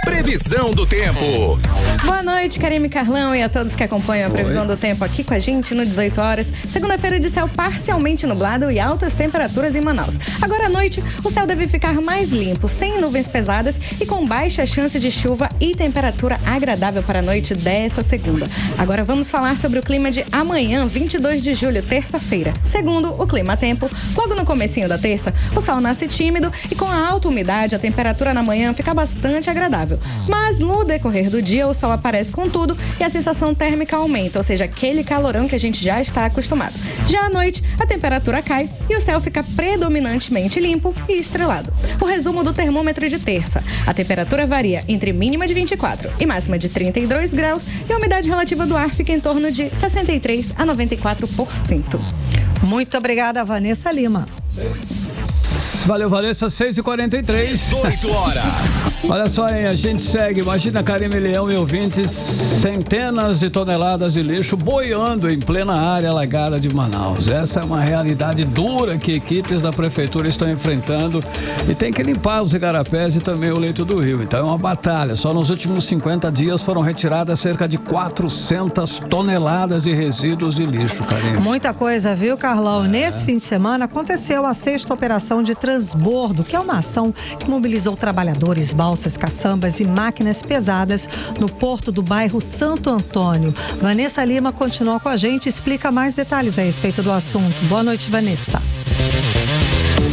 Previsão do tempo. Boa noite, Karime, Carlão e a todos que acompanham a previsão do tempo aqui com a gente no 18 horas. Segunda-feira de céu parcialmente nublado e altas temperaturas em Manaus. Agora à noite, o céu deve ficar mais limpo, sem nuvens pesadas e com baixa chance de chuva e temperatura agradável para a noite dessa segunda. Agora vamos falar sobre o clima de amanhã, 22 de julho, terça-feira. Segundo o Clima Tempo, logo no comecinho da terça, o sol nasce tímido e com a alta umidade, a temperatura na manhã fica bastante agradável. Mas no decorrer do dia, o sol aparece com tudo e a sensação térmica aumenta, ou seja, aquele calorão que a gente já está acostumado. Já à noite, a temperatura cai e o céu fica predominantemente limpo e estrelado. O resumo do termômetro de terça: a temperatura varia entre mínima de 24 e máxima de 32 graus e a umidade relativa do ar fica em torno de 63 a 94%. Muito obrigada, Vanessa Lima. Valeu, Vanessa, 6h43. 18 horas. Olha só, hein, a gente segue. Imagina, Karime, Leão e ouvintes, centenas de toneladas de lixo boiando em plena área alagada de Manaus. Essa é uma realidade dura que equipes da prefeitura estão enfrentando e tem que limpar os igarapés e também o leito do rio. Então é uma batalha. Só nos últimos 50 dias foram retiradas cerca de 400 toneladas de resíduos de lixo, Karime. Muita coisa, viu, Carlão? Nesse fim de semana aconteceu a 6ª operação de transbordo, que é uma ação que mobilizou trabalhadores, balsas, caçambas e máquinas pesadas no porto do bairro Santo Antônio. Vanessa Lima continua com a gente e explica mais detalhes a respeito do assunto. Boa noite, Vanessa.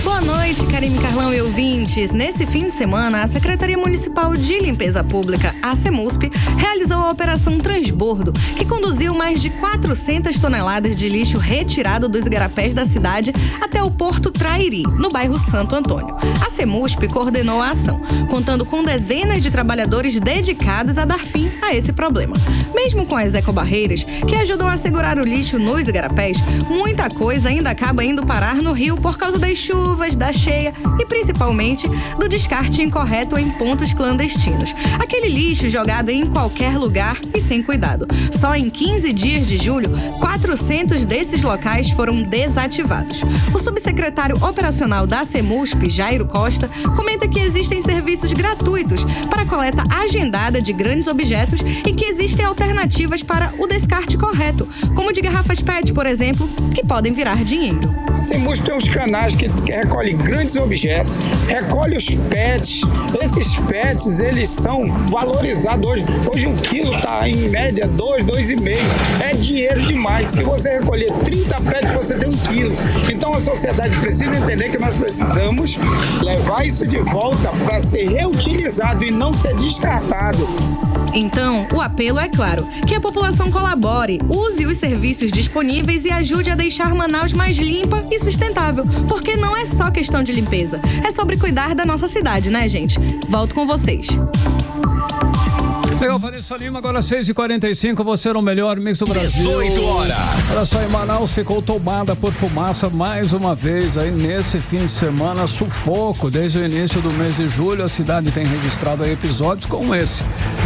Boa Boa noite, Karime, Carlão e ouvintes. Nesse fim de semana, a Secretaria Municipal de Limpeza Pública, a CEMUSP, realizou a Operação Transbordo, que conduziu mais de 400 toneladas de lixo retirado dos igarapés da cidade até o Porto Trairi, no bairro Santo Antônio. A CEMUSP coordenou a ação, contando com dezenas de trabalhadores dedicados a dar fim a esse problema. Mesmo com as ecobarreiras, que ajudam a segurar o lixo nos igarapés, muita coisa ainda acaba indo parar no rio por causa das chuvas, da cheia e principalmente do descarte incorreto em pontos clandestinos. Aquele lixo jogado em qualquer lugar e sem cuidado. Só em 15 dias de julho, 400 desses locais foram desativados. O subsecretário operacional da CEMUSP, Jairo Costa, comenta que existem serviços gratuitos para a coleta agendada de grandes objetos e que existem alternativas para o descarte correto, como de garrafas PET, por exemplo, que podem virar dinheiro. A CEMUSP tem uns canais que recolhem grandes objetos, recolhe os PETs. Esses PETs, eles são valorizados hoje. Hoje 1 quilo está em média 2,5. É dinheiro demais. Se você recolher 30 PETs, você tem 1 quilo. Então a sociedade precisa entender que nós precisamos levar isso de volta para ser reutilizado e não ser descartado. Então, o apelo é claro, que a população colabore, use os serviços disponíveis e ajude a deixar Manaus mais limpa e sustentável, porque não é só questão de limpeza, é sobre cuidar da nossa cidade, né, gente? Volto com vocês. Legal, Vanessa Lima, agora 6h45, você no melhor mix do Brasil. 18 horas. Olha só, em Manaus ficou tomada por fumaça mais uma vez aí nesse fim de semana, sufoco. Desde o início do mês de julho, a cidade tem registrado aí episódios como esse,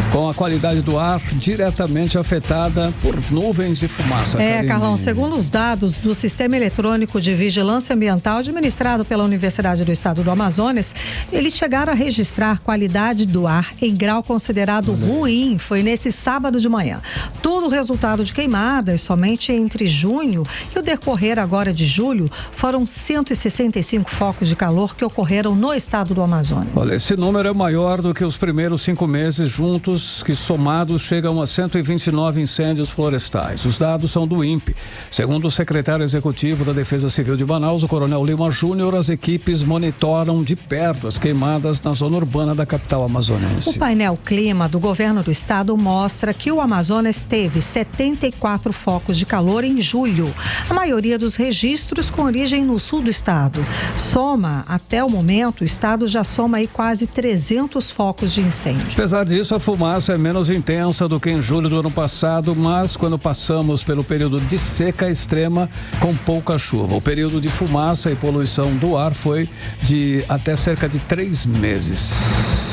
com a qualidade do ar diretamente afetada por nuvens de fumaça. Carlão, segundo os dados do Sistema Eletrônico de Vigilância Ambiental administrado pela Universidade do Estado do Amazonas, eles chegaram a registrar qualidade do ar em grau considerado ruim. Foi nesse sábado de manhã. Tudo resultado de queimadas. Somente entre junho e o decorrer agora de julho, foram 165 focos de calor que ocorreram no estado do Amazonas. Olha, esse número é maior do que os primeiros 5 meses juntos, que somados chegam a 129 incêndios florestais. Os dados são do INPE. Segundo o secretário executivo da Defesa Civil de Manaus, o Coronel Lima Júnior, as equipes monitoram de perto as queimadas na zona urbana da capital amazonense. O painel clima do governo do estado mostra que o Amazonas teve 74 focos de calor em julho. A maioria dos registros com origem no sul do estado. Até o momento, o estado já soma aí quase 300 focos de incêndio. Apesar disso, a fumaça é menos intensa do que em julho do ano passado, mas quando passamos pelo período de seca extrema com pouca chuva. O período de fumaça e poluição do ar foi de até cerca de 3 meses.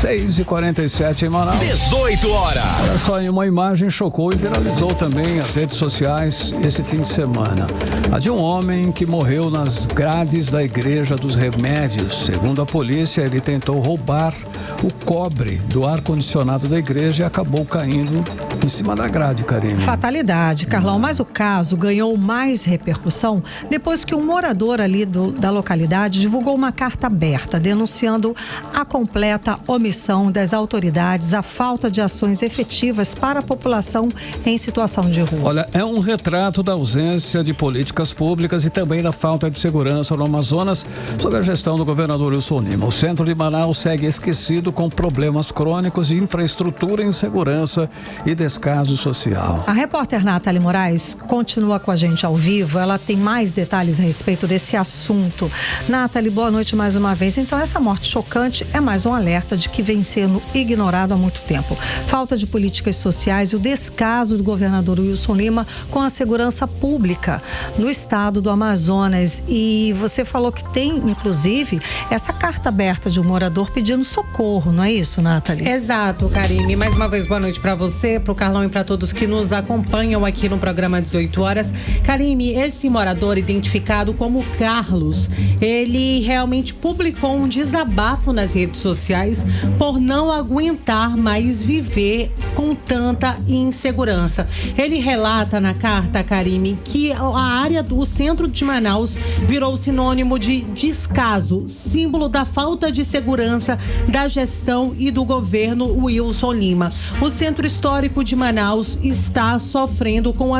6h47 em Manaus. 18 horas. Olha só, uma imagem chocou e viralizou também as redes sociais esse fim de semana. A de um homem que morreu nas grades da Igreja dos Remédios. Segundo a polícia, ele tentou roubar o cobre do ar-condicionado da igreja e acabou caindo em cima da grade, Karine. Fatalidade, Carlão, mas o caso ganhou mais repercussão depois que um morador ali da localidade divulgou uma carta aberta denunciando a completa omissão das autoridades, a falta de ações efetivas para a população em situação de rua. Olha, é um retrato da ausência de políticas públicas e também da falta de segurança no Amazonas sob a gestão do governador Wilson Lima. O centro de Manaus segue esquecido com problemas crônicos de infraestrutura, insegurança e descaso social. A repórter Nathalie Moraes continua com a gente ao vivo. Ela tem mais detalhes a respeito desse assunto. Nathalie, boa noite mais uma vez. Então, essa morte chocante é mais um alerta de que vem sendo ignorado há muito tempo. Falta de políticas sociais e o descaso do governador Wilson Lima com a segurança pública no estado do Amazonas. E você falou que tem, inclusive, essa carta aberta de um morador pedindo socorro, não é isso, Nathalie? Exato, Karine. Mais uma vez, boa noite para você, para o Carlão e para todos que nos acompanham aqui no programa 18 horas. Karine, esse morador identificado como Carlos, ele realmente publicou um desabafo nas redes sociais por não aguentar mais viver viver com tanta insegurança. Ele relata na carta, Karime, que a área do centro de Manaus virou sinônimo de descaso, símbolo da falta de segurança da gestão e do governo Wilson Lima. O centro histórico de Manaus está sofrendo com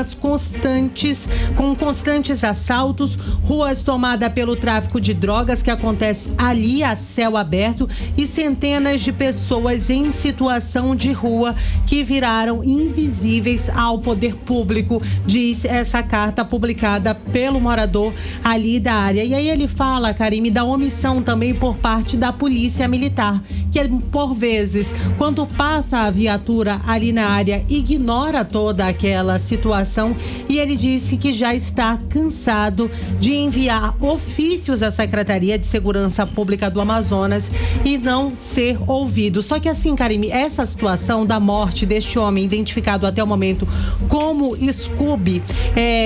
constantes assaltos, ruas tomadas pelo tráfico de drogas que acontece ali a céu aberto e centenas de pessoas em situação de rua que viraram invisíveis ao poder público, diz essa carta publicada pelo morador ali da área. E aí ele fala, Karime, da omissão também por parte da polícia militar, que por vezes, quando passa a viatura ali na área, ignora toda aquela situação, e ele disse que já está cansado de enviar ofícios à Secretaria de Segurança Pública do Amazonas e não ser ouvido. Só que assim, Karime, essa situação da morte deste homem, identificado até o momento como Scooby,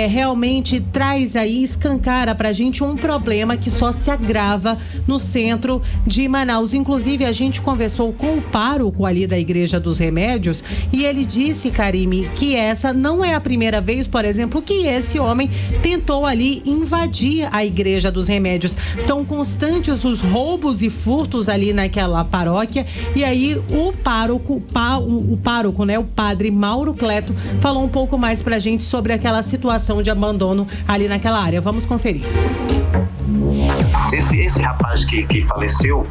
realmente traz aí, escancara pra gente um problema que só se agrava no centro de Manaus. Inclusive, a gente conversou com o pároco ali da Igreja dos Remédios e ele disse, Karime, que essa não é a primeira vez, por exemplo, que esse homem tentou ali invadir a Igreja dos Remédios. São constantes os roubos e furtos ali naquela paróquia, e aí o pároco, né, o padre Mauro Cleto, falou um pouco mais pra gente sobre aquela situação de abandono ali naquela área. Vamos conferir. Esse rapaz que faleceu,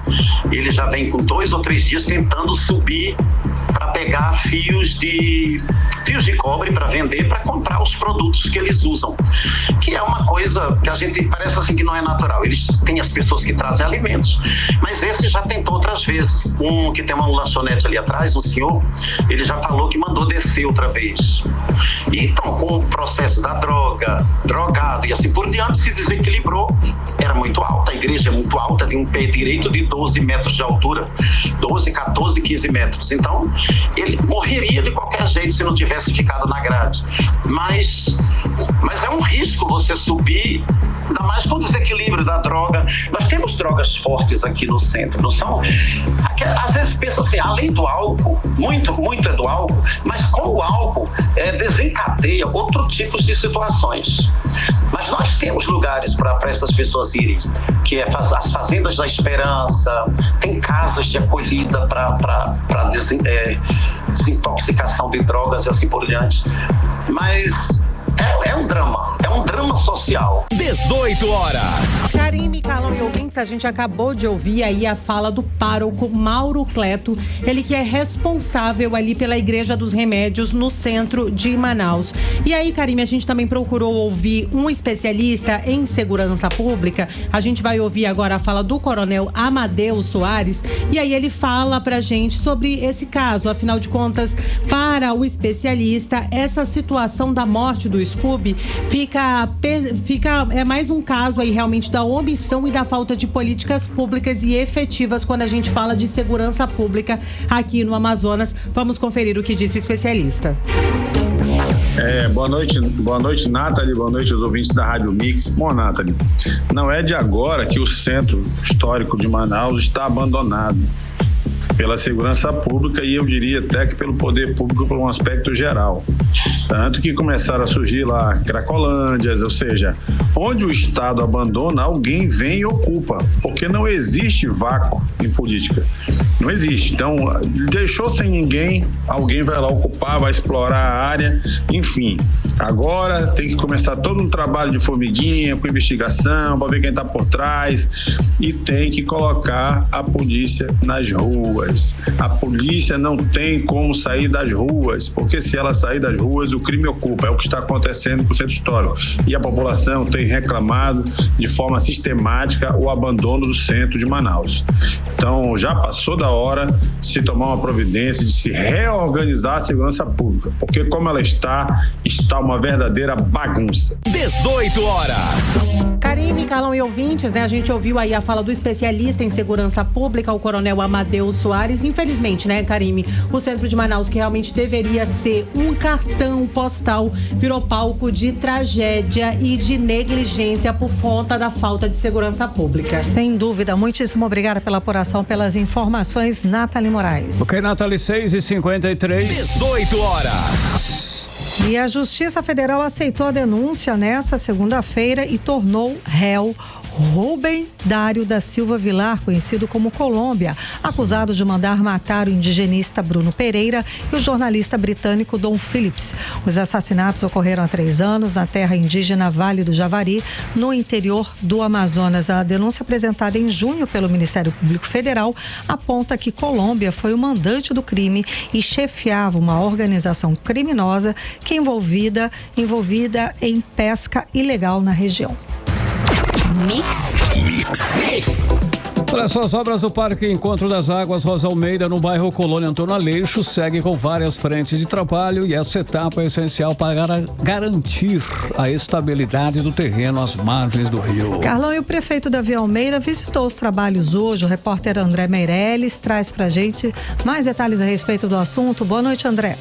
ele já vem com 2 ou 3 dias tentando subir para pegar fios de cobre para vender, para comprar os produtos que eles usam, que é uma coisa que a gente parece assim que não é natural. Eles têm as pessoas que trazem alimentos, mas esse já tentou outras vezes. Um que tem uma lanchonete ali atrás, um senhor, ele já falou que mandou descer outra vez. E então, com o processo da droga, drogado e assim por diante, se desequilibrou. Era muito alta, a igreja é muito alta, tem um pé direito de 12 metros de altura, 12, 14, 15 metros. Então, ele morreria de qualquer jeito se não tivesse ficado na grade. Mas é um risco você subir, ainda mais com o desequilíbrio da droga. Nós temos drogas fortes aqui no centro, não são? Às vezes pensa assim, além do álcool, muito é do álcool, mas com o álcool desencadeia outros tipos de situações. Mas nós temos lugares para essas pessoas irem, que é as Fazendas da Esperança, tem casas de acolhida para desintoxicação de drogas e assim por diante. Mas é um drama social. 18 horas. Karime, Carlão e ouvintes, a gente acabou de ouvir aí a fala do pároco Mauro Cleto, ele que é responsável ali pela Igreja dos Remédios no centro de Manaus. E aí, Karime, a gente também procurou ouvir um especialista em segurança pública. A gente vai ouvir agora a fala do coronel Amadeu Soares, e aí ele fala pra gente sobre esse caso. Afinal de contas, para o especialista, essa situação da morte do Scooby é mais um caso aí realmente da omissão e da falta de políticas públicas e efetivas quando a gente fala de segurança pública aqui no Amazonas. Vamos conferir o que disse o especialista. Boa noite, Nathalie, boa noite aos ouvintes da Rádio Mix. Bom, Nathalie, não é de agora que o centro histórico de Manaus está abandonado pela segurança pública e eu diria até que pelo poder público por um aspecto geral. Tanto que começaram a surgir lá cracolândias, ou seja, onde o Estado abandona, alguém vem e ocupa, porque não existe vácuo em política. Não existe. Então, deixou sem ninguém, alguém vai lá ocupar, vai explorar a área, enfim. Agora tem que começar todo um trabalho de formiguinha, com investigação, para ver quem está por trás, e tem que colocar a polícia nas ruas. A polícia não tem como sair das ruas, porque se ela sair das ruas, o crime ocupa. É o que está acontecendo com o centro histórico. E a população tem reclamado de forma sistemática o abandono do centro de Manaus. Então, já passou da hora de se tomar uma providência, de se reorganizar a segurança pública, porque como ela está uma verdadeira bagunça. 18 horas. Karime, Carlão e ouvintes, né? A gente ouviu aí a fala do especialista em segurança pública, o coronel Amadeu Soares. Infelizmente, né, Karime, o centro de Manaus, que realmente deveria ser um cartão cartão postal virou palco de tragédia e de negligência por conta da falta de segurança pública. Sem dúvida. Muitíssimo obrigada pela apuração, pelas informações, Nathalie Moraes. Ok, Nathalie, 6h53. 18 horas. E a Justiça Federal aceitou a denúncia nesta segunda-feira e tornou réu Rubem Dário da Silva Vilar, conhecido como Colômbia, acusado de mandar matar o indigenista Bruno Pereira e o jornalista britânico Dom Phillips. Os assassinatos ocorreram há 3 anos na terra indígena Vale do Javari, no interior do Amazonas. A denúncia apresentada em junho pelo Ministério Público Federal aponta que Colômbia foi o mandante do crime e chefiava uma organização criminosa que envolvida em pesca ilegal na região. Mix. Olha só, as obras do Parque Encontro das Águas Rosa Almeida, no bairro Colônia Antônio Aleixo, seguem com várias frentes de trabalho e essa etapa é essencial para garantir a estabilidade do terreno às margens do rio. Carlão, e o prefeito Davi Almeida visitou os trabalhos hoje. O repórter André Meirelles traz pra gente mais detalhes a respeito do assunto. Boa noite, André.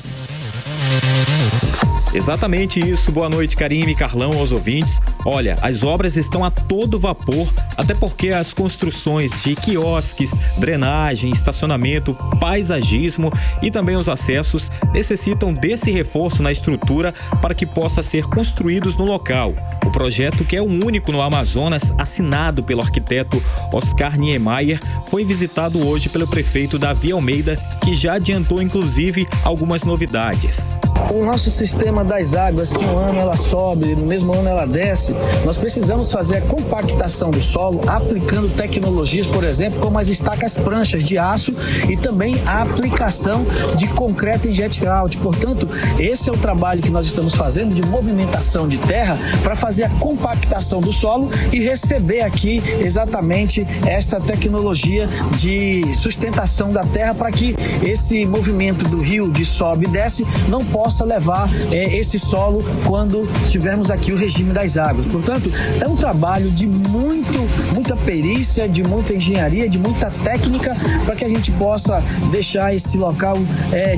Exatamente isso. Boa noite, Karime, Carlão, aos ouvintes. Olha, as obras estão a todo vapor, até porque as construções de quiosques, drenagem, estacionamento, paisagismo e também os acessos necessitam desse reforço na estrutura para que possa ser construídos no local. O projeto, que é o único no Amazonas, assinado pelo arquiteto Oscar Niemeyer, foi visitado hoje pelo prefeito Davi Almeida, que já adiantou inclusive algumas novidades. O nosso sistema das águas, que um ano ela sobe, no mesmo ano ela desce, nós precisamos fazer a compactação do solo aplicando tecnologias, por exemplo, como as estacas pranchas de aço e também a aplicação de concreto em jet ground. Portanto, esse é o trabalho que nós estamos fazendo de movimentação de terra para fazer a compactação do solo e receber aqui exatamente esta tecnologia de sustentação da terra para que esse movimento do rio de sobe e desce não possa levar esse solo quando tivermos aqui o regime das águas. Portanto, é um trabalho de muita perícia, de muita engenharia, de muita técnica para que a gente possa deixar esse local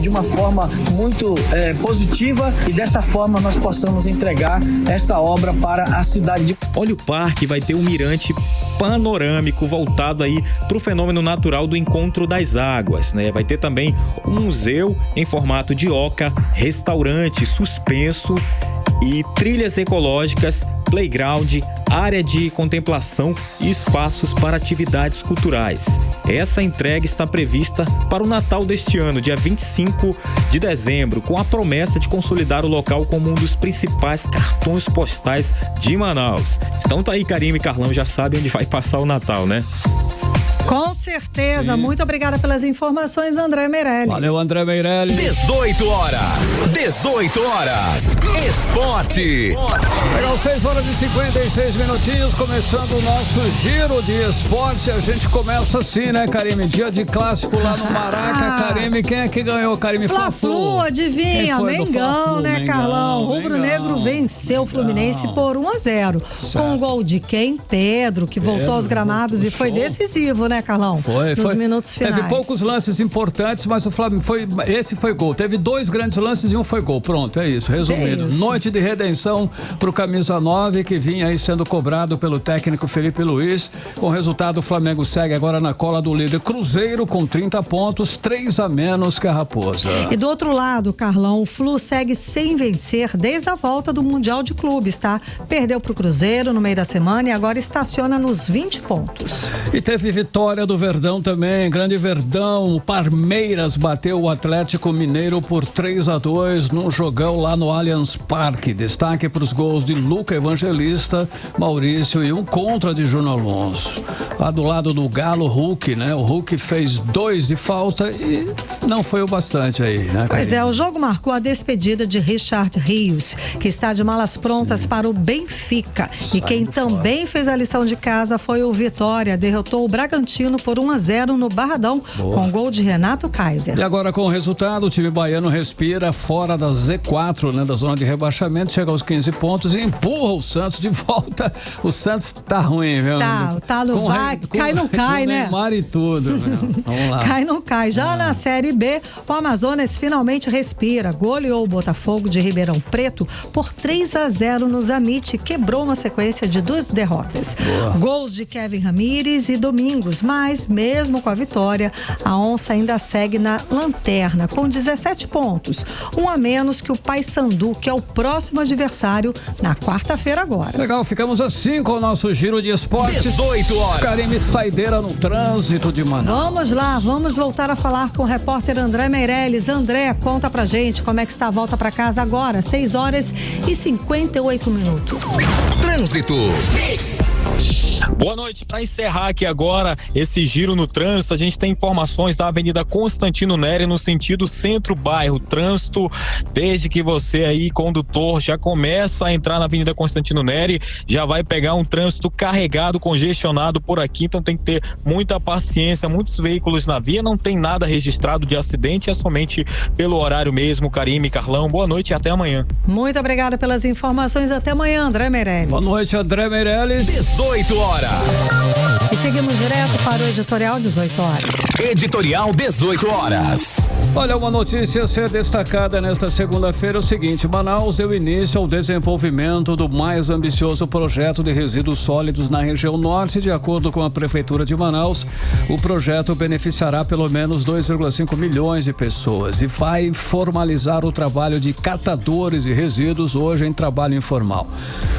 de uma forma muito positiva e dessa forma nós possamos entregar essa obra para a cidade de... Olha, o parque vai ter um mirante panorâmico voltado aí para o fenômeno natural do encontro das águas, né? Vai ter também um museu em formato de oca, restaurante suspenso e trilhas ecológicas, playground, área de contemplação e espaços para atividades culturais. Essa entrega está prevista para o Natal deste ano, dia 25 de dezembro, com a promessa de consolidar o local como um dos principais cartões postais de Manaus. Então tá aí, Karime e Carlão, já sabem onde vai passar o Natal, né? Com certeza. Sim. Muito obrigada pelas informações, André Meirelles. Valeu, André Meirelles. 18 horas. Esporte. Legal, 6h56 minutinhos, começando o nosso giro de esporte. A gente começa assim, né, Karime? Dia de clássico lá no Maraca. Karime, quem é que ganhou, Karime? Fla-Flu, adivinha? Mengão, né, Carlão? O rubro-negro venceu o Fluminense por 1-0. Com um gol de quem? Pedro, que voltou aos gramados e foi decisivo, né, Carlão? Nos minutos finais. Teve poucos lances importantes, mas o Flamengo esse foi gol. Teve 2 grandes lances e um foi gol. Pronto, é isso. Resumindo, noite de redenção pro camisa 9, que vinha aí sendo cobrado pelo técnico Felipe Luiz. Com o resultado, o Flamengo segue agora na cola do líder Cruzeiro com 30 pontos, 3 a menos que a Raposa. E do outro lado, Carlão, o Flu segue sem vencer desde a volta do Mundial de Clubes, tá? Perdeu pro Cruzeiro no meio da semana e agora estaciona nos 20 pontos. E teve vitória do Verdão também, grande Verdão. O Palmeiras bateu o Atlético Mineiro por 3-2 num jogão lá no Allianz Parque. Destaque para os gols de Luca Evangelista, Maurício e um contra de Júnior Alonso. Lá do lado do Galo, Hulk, né? O Hulk fez 2 de falta e não foi o bastante aí, né? Pois é, o jogo marcou a despedida de Richard Rios, que está de malas prontas para o Benfica. E quem também fez a lição de casa foi o Vitória, derrotou o Bragantino Bragantino por 1-0 no Barradão, com gol de Renato Kaiser. E agora com o resultado, o time baiano respira fora da Z4, né, da zona de rebaixamento, chega aos 15 pontos e empurra o Santos de volta. O Santos tá ruim, viu? Tá no vai, cai não cai, com né? Neymar e tudo, viu? Vamos lá. Cai não cai. Já na Série B, o Amazonas finalmente respira. Goleou o Botafogo de Ribeirão Preto por 3-0 no Zamit, quebrou uma sequência de 2 derrotas. Gols de Kevin Ramírez e Domingos, mas mesmo com a vitória, a Onça ainda segue na lanterna com 17 pontos, um a menos que o Paysandu, que é o próximo adversário na quarta-feira agora. Legal, ficamos assim com o nosso giro de esportes. 18 horas. Karime, saideira no trânsito de Manaus. Vamos lá, vamos voltar a falar com o repórter André Meirelles. André, conta pra gente como é que está a volta pra casa agora, 6 horas e 58 minutos. Trânsito. Boa noite. Para encerrar aqui agora esse giro no trânsito, a gente tem informações da Avenida Constantino Neri no sentido centro-bairro. Trânsito, desde que você aí, condutor, já começa a entrar na Avenida Constantino Neri, já vai pegar um trânsito carregado, congestionado por aqui, então tem que ter muita paciência, muitos veículos na via, não tem nada registrado de acidente, é somente pelo horário mesmo. Karime, Carlão, boa noite e até amanhã. Muito obrigada pelas informações, até amanhã, André Meirelles. Boa noite, André Meirelles. 18 horas. E seguimos direto para o editorial 18 horas. Editorial 18 horas. Olha, uma notícia a ser destacada nesta segunda-feira é o seguinte: Manaus deu início ao desenvolvimento do mais ambicioso projeto de resíduos sólidos na região norte. De acordo com a Prefeitura de Manaus, o projeto beneficiará pelo menos 2,5 milhões de pessoas e vai formalizar o trabalho de catadores de resíduos, hoje em trabalho informal.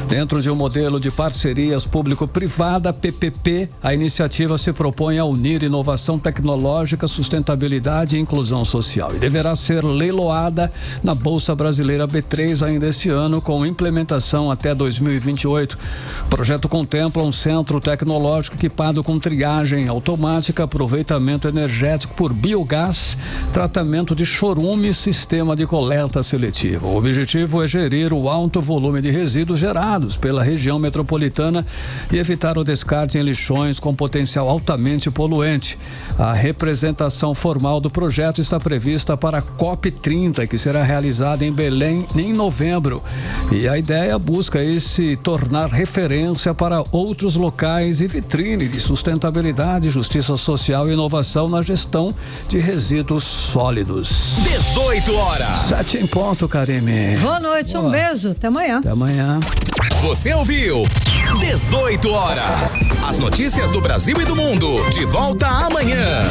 Dentro de um modelo de parcerias público-privada, PPP, a iniciativa se propõe a unir inovação tecnológica, sustentabilidade e inclusão social e deverá ser leiloada na Bolsa Brasileira B3 ainda este ano, com implementação até 2028. O projeto contempla um centro tecnológico equipado com triagem automática, aproveitamento energético por biogás, tratamento de chorume e sistema de coleta seletiva. O objetivo é gerir o alto volume de resíduos gerados pela região metropolitana e evitar o descarte em lixões com potencial altamente poluente. A representação formal do projeto está prevista para a COP30, que será realizada em Belém em novembro. E a ideia busca se tornar referência para outros locais e vitrine de sustentabilidade, justiça social e inovação na gestão de resíduos sólidos. 18 horas. 7 em ponto, Karime. Boa noite, um beijo. Até amanhã. Até amanhã. Você ouviu 18 horas. As notícias do Brasil e do mundo. De volta amanhã.